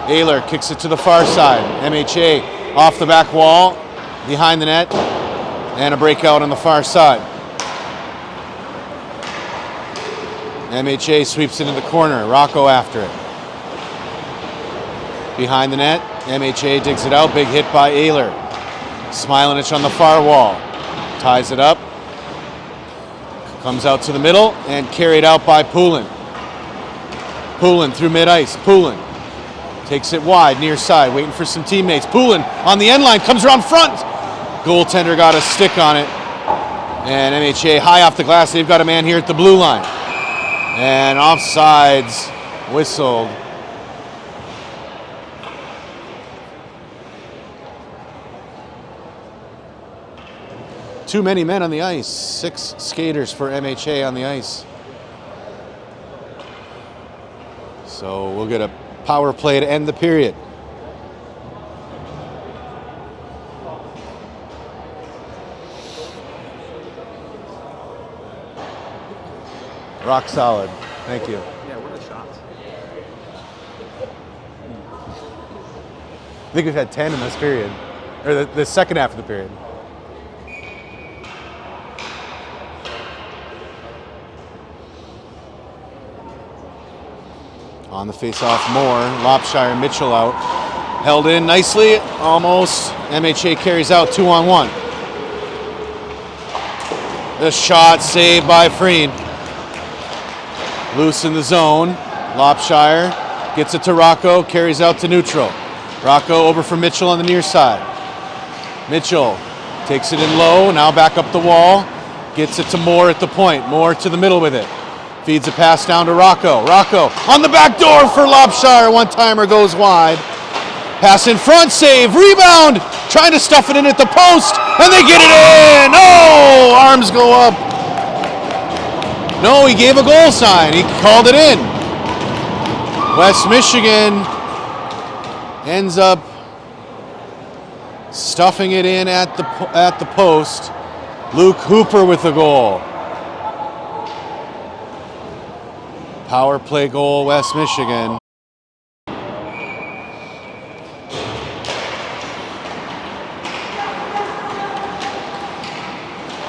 Ayler kicks it to the far side. MHA off the back wall, behind the net, and a breakout on the far side. MHA sweeps it in the corner, Rocco after it. Behind the net, MHA digs it out, big hit by Ayler. Smilanich on the far wall, ties it up, comes out to the middle, and carried out by Poulin. Poulin through mid-ice, Poulin takes it wide, near side, waiting for some teammates. Poulin on the end line, comes around front. Goaltender got a stick on it, and MHA high off the glass. They've got a man here at the blue line. And offsides whistled. Too many men on the ice. 6 skaters for MHA on the ice. So we'll get a power play to end the period. Rock solid. Thank you. Yeah, what are the shots? I think we've had 10 in this period, or the second half of the period. On the face-off, Moore, Lopshire, Mitchell out. Held in nicely, almost. MHA carries out 2-on-1. The shot saved by Freen. Loose in the zone. Lopshire gets it to Rocco, carries out to neutral. Rocco over for Mitchell on the near side. Mitchell takes it in low, now back up the wall. Gets it to Moore at the point. Moore to the middle with it. Feeds a pass down to Rocco. Rocco on the back door for Lopshire. One-timer goes wide. Pass in front, save, rebound. Trying to stuff it in at the post, and they get it in. Oh, arms go up. No, he gave a goal sign. He called it in. West Michigan ends up stuffing it in at the post. Luke Hooper with the goal. Power play goal, West Michigan.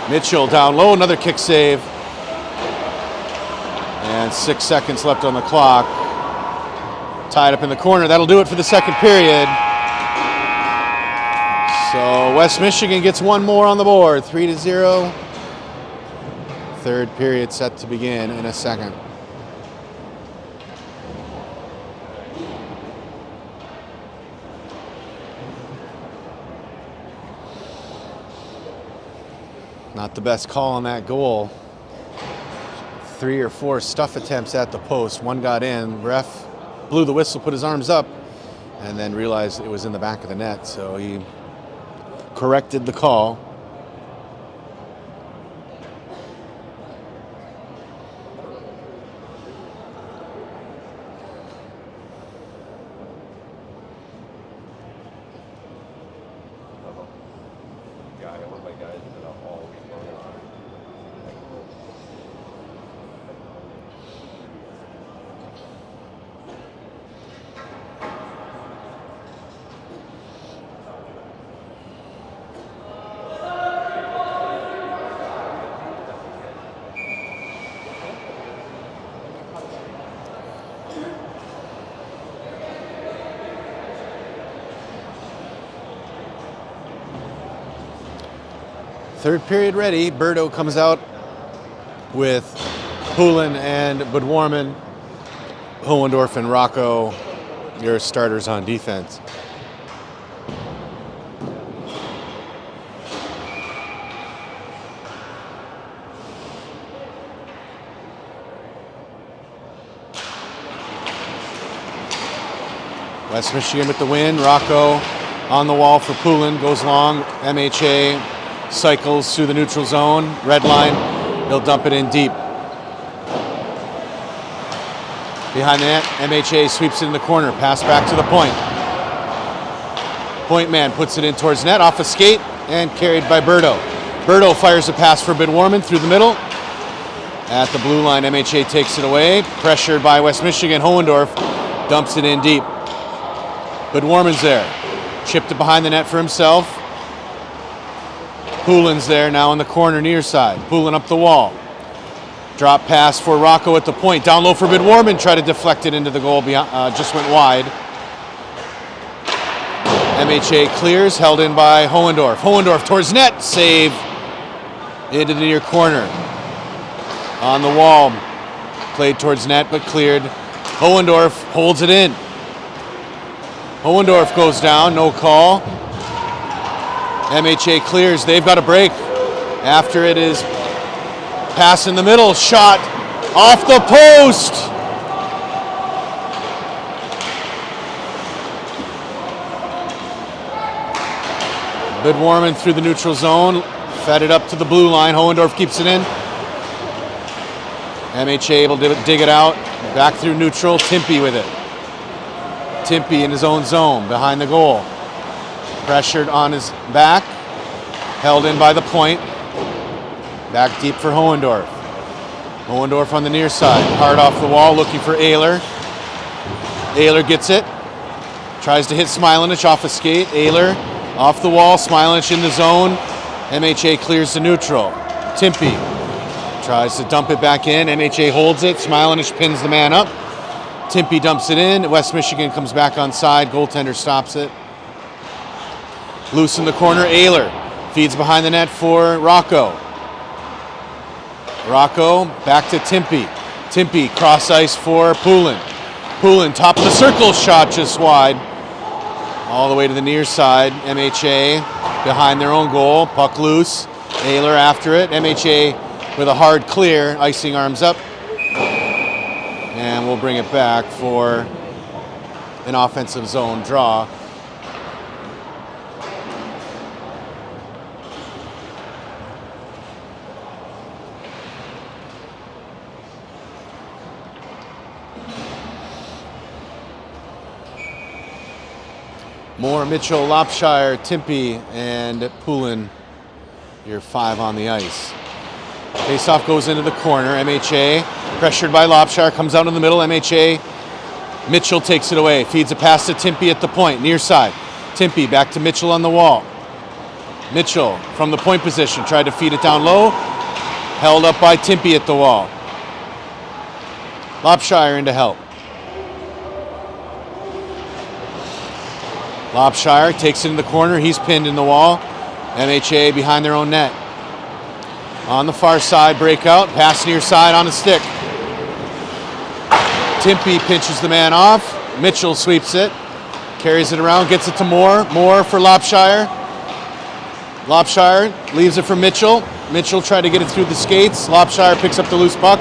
Mitchell down low, another kick save. And 6 seconds left on the clock. Tied up in the corner. That'll do it for the second period. So West Michigan gets one more on the board, 3-0. Third period set to begin in a second. Not the best call on that goal. 3 or 4 stuff attempts at the post. One got in. Ref blew the whistle, put his arms up, and then realized it was in the back of the net, so he corrected the call. Third period ready. Berto comes out with Poulin and Budwarman. Hohendorf and Rocco, your starters on defense. West Michigan with the win. Rocco on the wall for Poulin, goes long. MHA cycles through the neutral zone. Red line, he'll dump it in deep. Behind the net, MHA sweeps it in the corner. Pass back to the point. Point man puts it in towards net, off a skate, and carried by Berto. Berto fires a pass for Bidwarman through the middle. At the blue line, MHA takes it away. Pressured by West Michigan, Hohendorf dumps it in deep. Bidwarman's there. Chipped it behind the net for himself. Poulin's there now in the corner near side. Poulin up the wall. Drop pass for Rocco at the point. Down low for Bidwarman. Try to deflect it into the goal. Just went wide. MHA clears. Held in by Hohendorf. Hohendorf towards net. Save. Into the near corner. On the wall. Played towards net but cleared. Hohendorf holds it in. Hohendorf goes down. No call. MHA clears. They've got a break. After it is pass in the middle. Shot off the post. Bidwarman through the neutral zone. Fed it up to the blue line. Hohendorf keeps it in. MHA able to dig it out. Back through neutral. Timpy with it. Timpy in his own zone behind the goal. Pressured on his back. Held in by the point. Back deep for Hohendorf. Hohendorf on the near side. Hard off the wall looking for Ehler. Ehler gets it. Tries to hit Smilanich off a skate. Ehler off the wall. Smilanich in the zone. MHA clears the neutral. Timpy tries to dump it back in. MHA holds it. Smilanich pins the man up. Timpy dumps it in. West Michigan comes back on side. Goaltender stops it. Loose in the corner. Ehler feeds behind the net for Rocco. Rocco back to Timpy. Timpy cross ice for Poulin. Poulin top of the circle. Shot just wide. All the way to the near side. MHA behind their own goal. Puck loose. Ehler after it. MHA with a hard clear. Icing arms up. And we'll bring it back for an offensive zone draw. More Mitchell, Lopshire, Timpy, and Poulin, your 5 on the ice. Faceoff goes into the corner. MHA pressured by Lopshire, comes out in the middle. MHA, Mitchell takes it away. Feeds a pass to Timpy at the point, near side. Timpy back to Mitchell on the wall. Mitchell from the point position, tried to feed it down low. Held up by Timpy at the wall. Lopshire in to help. Lopshire takes it in the corner. He's pinned in the wall. MHA behind their own net. On the far side, breakout. Pass near side on a stick. Timpy pinches the man off. Mitchell sweeps it. Carries it around, gets it to Moore. Moore for Lopshire. Lopshire leaves it for Mitchell. Mitchell tried to get it through the skates. Lopshire picks up the loose puck.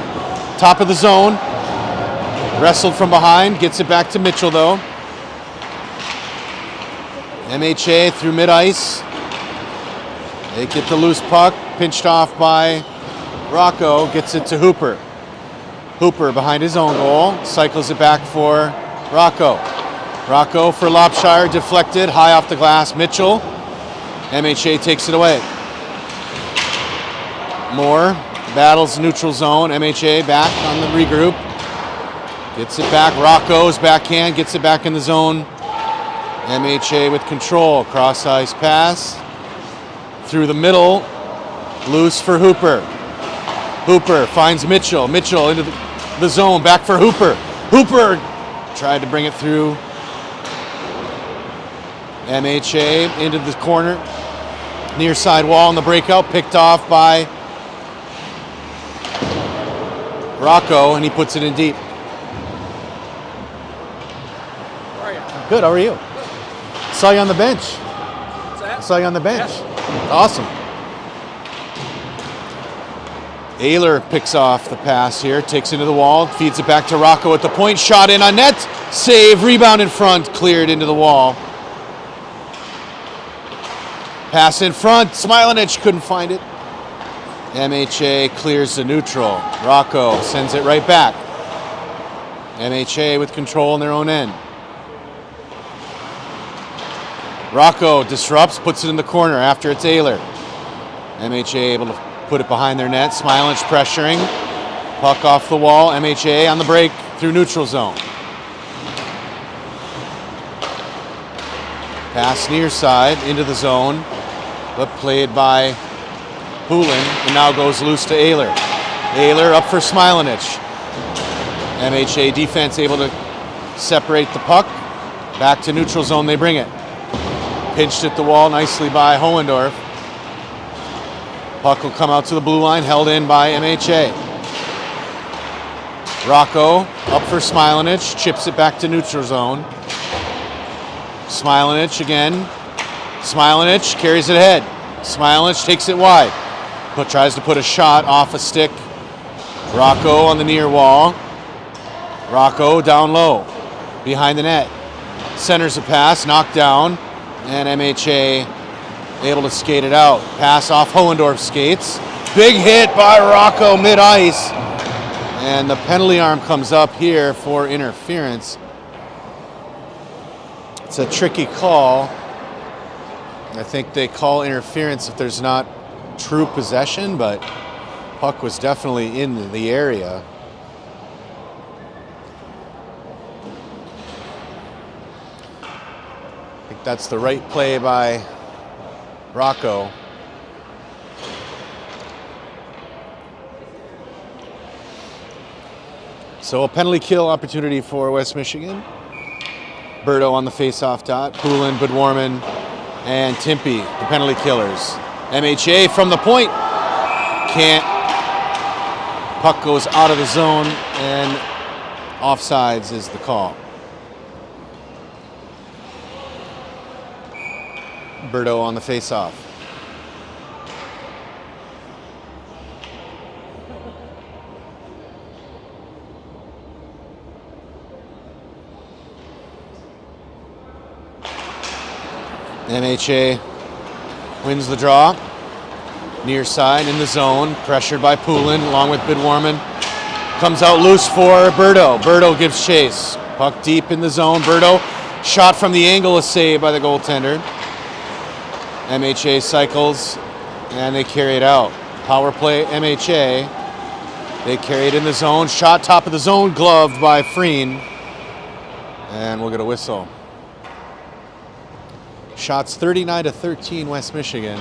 Top of the zone. Wrestled from behind. Gets it back to Mitchell though. MHA through mid-ice. They get the loose puck, pinched off by Rocco, gets it to Hooper. Hooper behind his own goal, cycles it back for Rocco. Rocco for Lopshire, deflected, high off the glass, Mitchell. MHA takes it away. Moore battles neutral zone, MHA back on the regroup. Gets it back, Rocco's backhand, gets it back in the zone. MHA with control, cross ice pass. Through the middle, loose for Hooper. Hooper finds Mitchell. Mitchell into the zone, back for Hooper. Hooper tried to bring it through. MHA into the corner. Near side wall on the breakout, picked off by Rocco, and he puts it in deep. Good, how are you? Saw you on the bench. What's that? I saw you on the bench. Yeah. Awesome. Ayler picks off the pass here, takes into the wall, feeds it back to Rocco at the point, shot in on net, save, rebound in front, cleared into the wall. Pass in front, Smilanich couldn't find it. MHA clears the neutral. Rocco sends it right back. MHA with control in their own end. Rocco disrupts, puts it in the corner after it's Ayler. MHA able to put it behind their net. Smilanich pressuring. Puck off the wall. MHA on the break through neutral zone. Pass near side into the zone, but played by Poulin, and now goes loose to Ayler. Ayler up for Smilanich. MHA defense able to separate the puck. Back to neutral zone they bring it. Pinched at the wall nicely by Hohendorf. Puck will come out to the blue line, held in by MHA. Rocco up for Smilanich, chips it back to neutral zone. Smilanich again. Smilanich carries it ahead. Smilanich takes it wide. Tries to put a shot off a stick. Rocco on the near wall. Rocco down low, behind the net. Centers a pass, knocked down, and MHA able to skate it out. Pass off Hohendorf's skates. Big hit by Rocco mid-ice. And the penalty arm comes up here for interference. It's a tricky call. I think they call interference if there's not true possession, but puck was definitely in the area. I think that's the right play by Rocco. So a penalty kill opportunity for West Michigan. Berto on the face-off dot. Poulin, Budwarman, and Timpy, the penalty killers. MHA from the point. Can't. Puck goes out of the zone, and offsides is the call. Berto on the face-off. MHA wins the draw. Near side in the zone, pressured by Poulin along with Budwarman. Comes out loose for Berto. Berto gives chase. Puck deep in the zone. Berto shot from the angle, a save by the goaltender. MHA cycles and they carry it out. Power play MHA. They carry it in the zone. Shot top of the zone, gloved by Freen. And we'll get a whistle. Shots 39-13 West Michigan.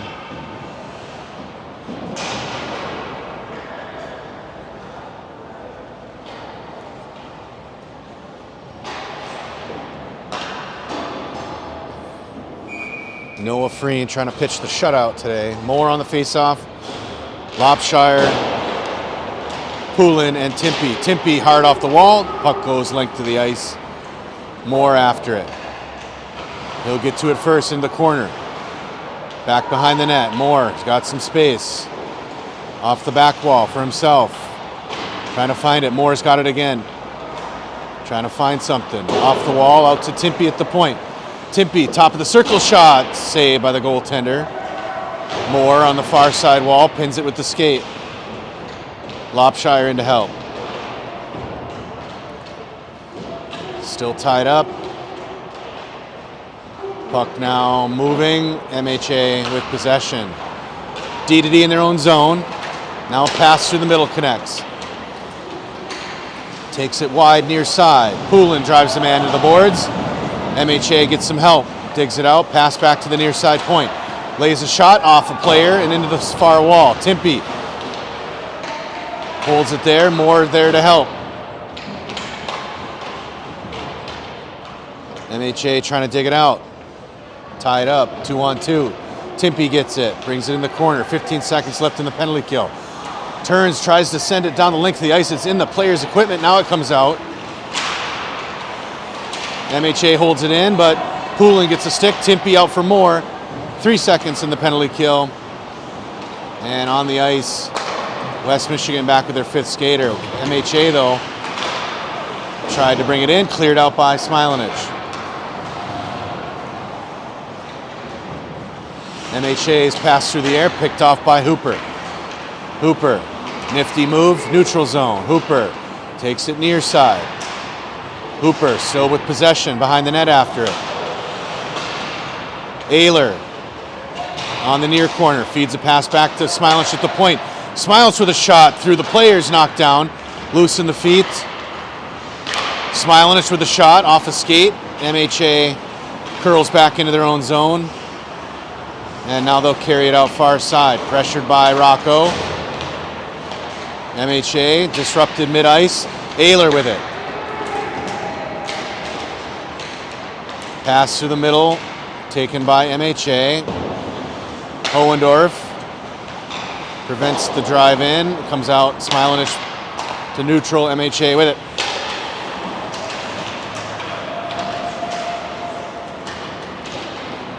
Noah Freen trying to pitch the shutout today. Moore on the faceoff. Lopshire, Poulin, and Timpy. Timpy hard off the wall. Puck goes length to the ice. Moore after it. He'll get to it first in the corner. Back behind the net. Moore's got some space. Off the back wall for himself. Trying to find it. Moore's got it again. Trying to find something. Off the wall, out to Timpy at the point. Timpy, top of the circle shot. Saved by the goaltender. Moore on the far side wall. Pins it with the skate. Lopshire in to help. Still tied up. Puck now moving. MHA with possession. D-to-D in their own zone. Now pass through the middle, connects. Takes it wide near side. Poulin drives the man to the boards. MHA gets some help. Digs it out. Pass back to the near side point. Lays a shot off a player and into the far wall. Timpy holds it there. Moore there to help. MHA trying to dig it out. Tied up, 2-on-2. Timpy gets it, brings it in the corner. 15 seconds left in the penalty kill. Turns, tries to send it down the length of the ice. It's in the player's equipment. Now it comes out. MHA holds it in, but Poulin gets a stick. Timpy out for more. 3 seconds in the penalty kill. And on the ice, West Michigan back with their 5th skater. MHA, though, tried to bring it in, cleared out by Smilanich. MHA's pass through the air, picked off by Hooper. Hooper, nifty move, neutral zone. Hooper takes it near side. Hooper still with possession behind the net after it. Ayler on the near corner, feeds a pass back to Smilanich at the point. Smilanich with a shot through the players, knocked down, loose in the feet. Smilanich with a shot off a skate. MHA curls back into their own zone. And now they'll carry it out far side, pressured by Rocco. MHA disrupted mid-ice. Ayler with it. Pass through the middle, taken by MHA. Hohendorf prevents the drive in. Comes out, Smilanich to neutral, MHA with it.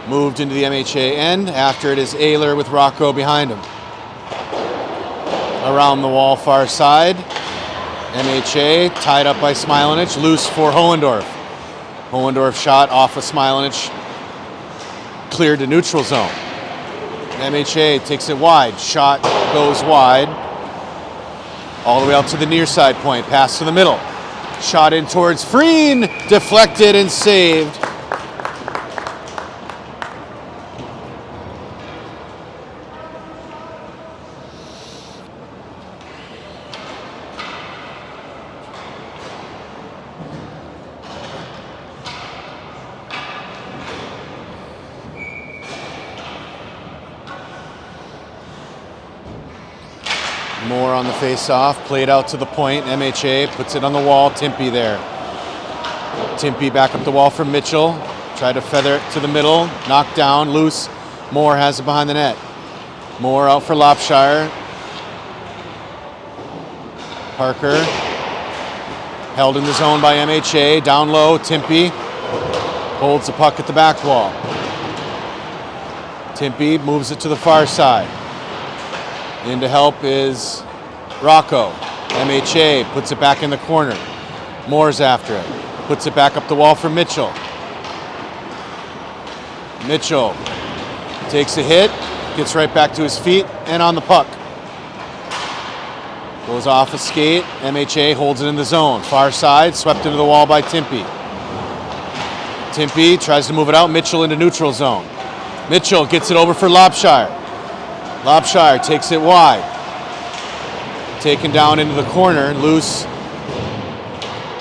Moved into the MHA end. After it is Ayler with Rocco behind him. Around the wall far side. MHA tied up by Smilanich. Loose for Hohendorf. Hohendorf shot off of Smilanich. Cleared to neutral zone. MHA takes it wide. Shot goes wide. All the way out to the near side point. Pass to the middle. Shot in towards Freen. Deflected and saved. Moore on the face-off, played out to the point. MHA puts it on the wall. Timpy there. Timpy back up the wall from Mitchell. Tried to feather it to the middle. Knocked down, loose. Moore has it behind the net. Moore out for Lopshire. Parker. Held in the zone by MHA. Down low, Timpy. Holds the puck at the back wall. Timpy moves it to the far side. In to help is Rocco. MHA puts it back in the corner. Moore's after it. Puts it back up the wall for Mitchell. Mitchell takes a hit, gets right back to his feet and on the puck. Goes off a skate. MHA holds it in the zone. Far side, swept into the wall by Timpy. Timpy tries to move it out. Mitchell into neutral zone. Mitchell gets it over for Lopshire. Lopshire takes it wide. Taken down into the corner, loose.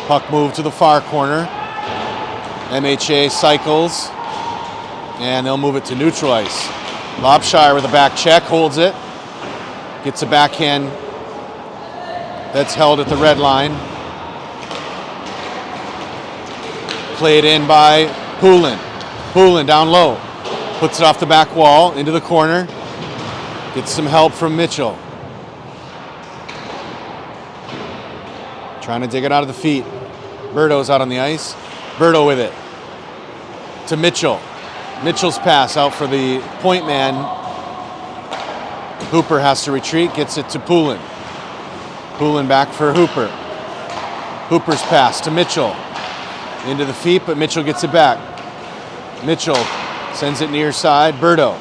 Puck moved to the far corner. MHA cycles, and they'll move it to neutral ice. Lopshire with a back check, holds it. Gets a backhand that's held at the red line. Played in by Poulin. Poulin down low. Puts it off the back wall, into the corner. Gets some help from Mitchell. Trying to dig it out of the feet. Berto's out on the ice. Berto with it. To Mitchell. Mitchell's pass out for the point man. Hooper has to retreat. Gets it to Poulin. Poulin back for Hooper. Hooper's pass to Mitchell. Into the feet, but Mitchell gets it back. Mitchell sends it near side. Berto.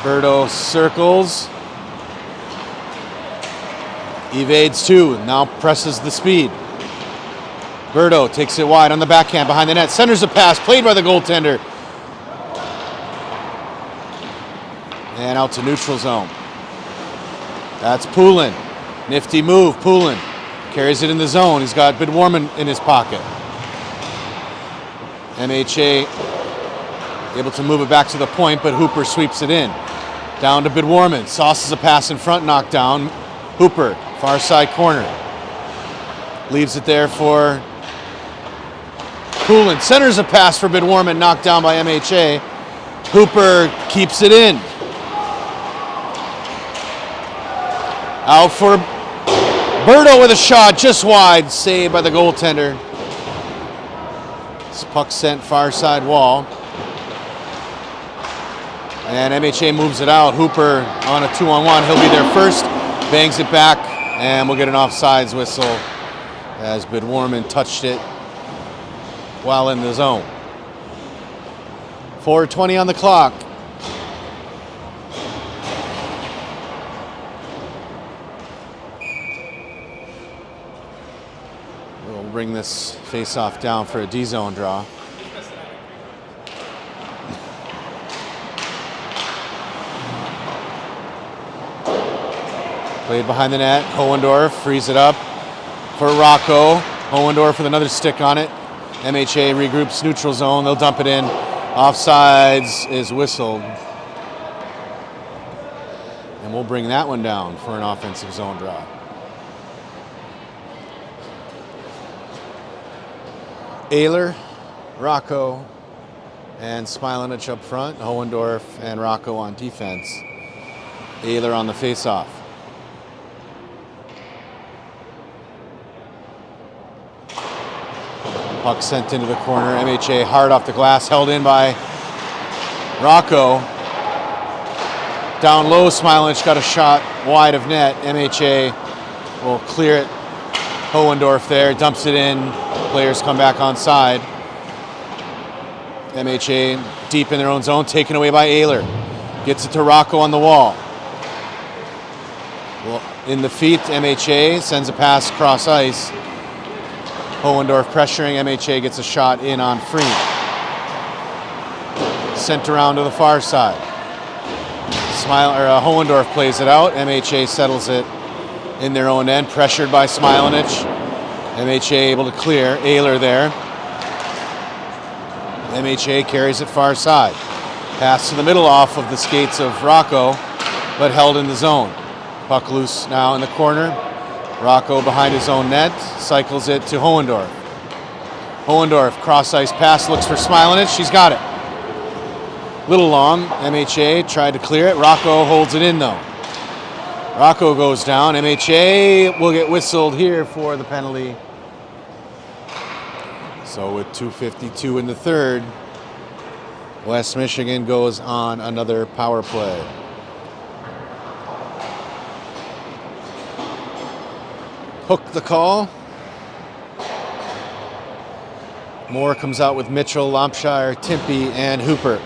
Berto circles. Evades two, now presses the speed. Berto takes it wide on the backhand behind the net. Centers a pass, played by the goaltender. And out to neutral zone. That's Poulin. Nifty move, Poulin. Carries it in the zone. He's got Bidwarman in his pocket. MHA able to move it back to the point, but Hooper sweeps it in. Down to Bidwarman. Sauces a pass in front, knocked down. Hooper, far side corner. Leaves it there for Poulin. Centers a pass for Bidwarman, knocked down by MHA. Hooper keeps it in. Out for Berto with a shot, just wide. Saved by the goaltender. Puck sent far side wall. And MHA moves it out. Hooper on a 2-on-1. He'll be there first. Bangs it back. And we'll get an offsides whistle as Bidwarman touched it while in the zone. 4:20 on the clock. We'll bring this face-off down for a D-zone draw. Played behind the net. Hohendorf frees it up for Rocco. Hohendorf with another stick on it. MHA regroups neutral zone. They'll dump it in. Offsides is whistled. And we'll bring that one down for an offensive zone draw. Ayler, Rocco, and Smilanich up front. Hohendorf and Rocco on defense. Ayler on the face-off. Puck sent into the corner. MHA hard off the glass, held in by Rocco. Down low, Smilanich got a shot wide of net. MHA will clear it. Hohendorf there, dumps it in. Players come back onside. MHA deep in their own zone, taken away by Ayler. Gets it to Rocco on the wall. Well, in the feet, MHA sends a pass across ice. Hohendorf pressuring, MHA gets a shot in on Freen. Sent around to the far side. Hohendorf plays it out. MHA settles it in their own end, pressured by Smilanich. MHA able to clear. Ayler there. MHA carries it far side. Pass to the middle off of the skates of Rocco, but held in the zone. Puck loose now in the corner. Rocco behind his own net, cycles it to Hohendorf. Hohendorf, cross-ice pass, looks for Smilanich. She's got it. Little long. MHA tried to clear it. Rocco holds it in, though. Rocco goes down. MHA will get whistled here for the penalty. So with 2:52 in the third, West Michigan goes on another power play. Hook the call. Moore comes out with Mitchell, Lampshire, Timpey, and Hooper.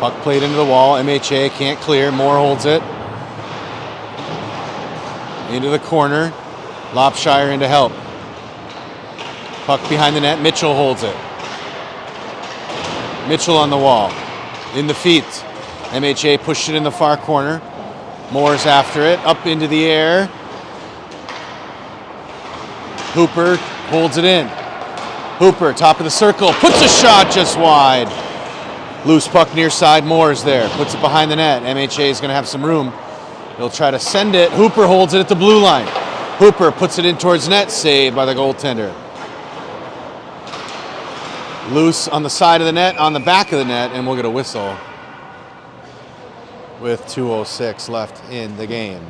Puck played into the wall. MHA can't clear. Moore holds it. Into the corner. Lampshire in to help. Puck behind the net. Mitchell holds it. Mitchell on the wall. In the feet. MHA pushed it in the far corner. Moore's after it. Up into the air. Hooper holds it in. Hooper, top of the circle. Puts a shot just wide. Loose puck near side. Moore's there. Puts it behind the net. MHA is going to have some room. He'll try to send it. Hooper holds it at the blue line. Hooper puts it in towards net, saved by the goaltender. Loose on the side of the net, on the back of the net, and we'll get a whistle with 2:06 left in the game.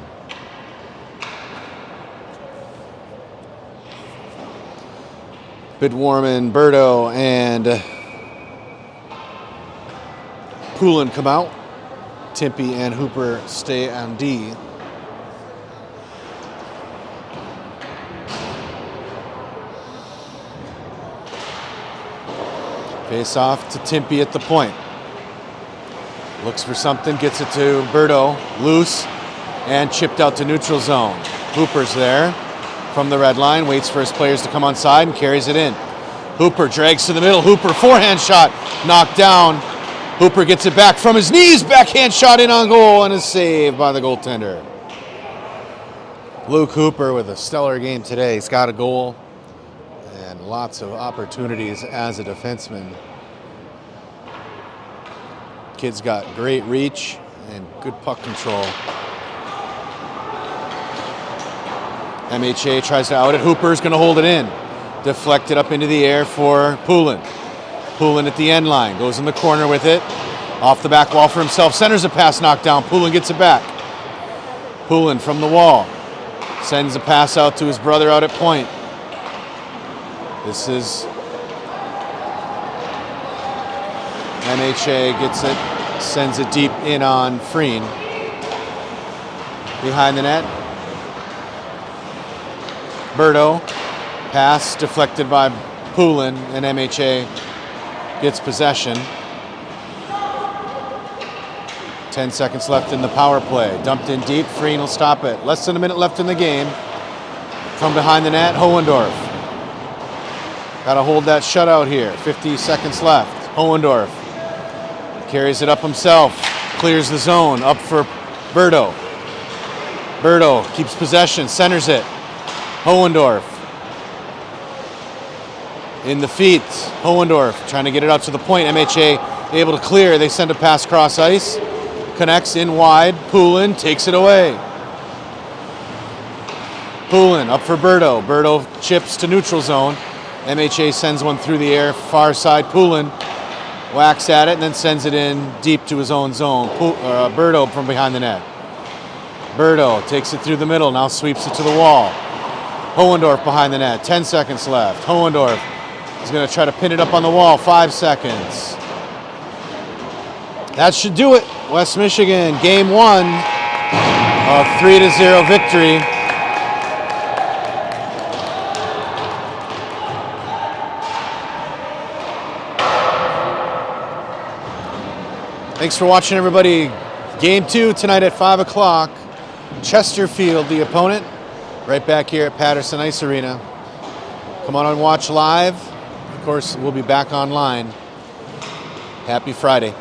Bidwarman, Berto, and Poulin come out. Timpey and Hooper stay on D. Face off to Timpey at the point. Looks for something, gets it to Berto, loose, and chipped out to neutral zone. Hooper's there from the red line, waits for his players to come on side and carries it in. Hooper drags to the middle. Hooper, forehand shot, knocked down. Hooper gets it back from his knees, backhand shot in on goal, and is saved by the goaltender. Luke Hooper with a stellar game today. He's got a goal and lots of opportunities as a defenseman. Kid's got great reach and good puck control. MHA tries to out it. Hooper's going to hold it in. Deflected up into the air for Poulin. Poulin at the end line, goes in the corner with it. Off the back wall for himself, centers a pass, knocked down. Poulin gets it back. Poulin from the wall, sends a pass out to his brother out at point. This is MHA gets it, sends it deep in on Freen. Behind the net. Berto, pass deflected by Poulin, and MHA gets possession. 10 seconds left in the power play. Dumped in deep, Freen will stop it. Less than a minute left in the game. From behind the net, Hohendorf. Got to hold that shutout here. 50 seconds left. Hohendorf carries it up himself. Clears the zone. Up for Berto. Berto keeps possession. Centers it. Hohendorf. In the feet. Hohendorf trying to get it out to the point. MHA able to clear. They send a pass cross ice. Connects in wide. Poulin takes it away. Poulin up for Berto. Berto chips to neutral zone. MHA sends one through the air, far side. Poulin whacks at it and then sends it in deep to his own zone. Berto from behind the net. Berto takes it through the middle, now sweeps it to the wall. Hohendorf behind the net, 10 seconds left. Hohendorf is going to try to pin it up on the wall, 5 seconds. That should do it. West Michigan, game 1 of 3-0 victory. Thanks for watching, everybody. Game 2 tonight at 5 o'clock. Chesterfield, the opponent. Right back here at Patterson Ice Arena. Come on and watch live. Of course, we'll be back online. Happy Friday.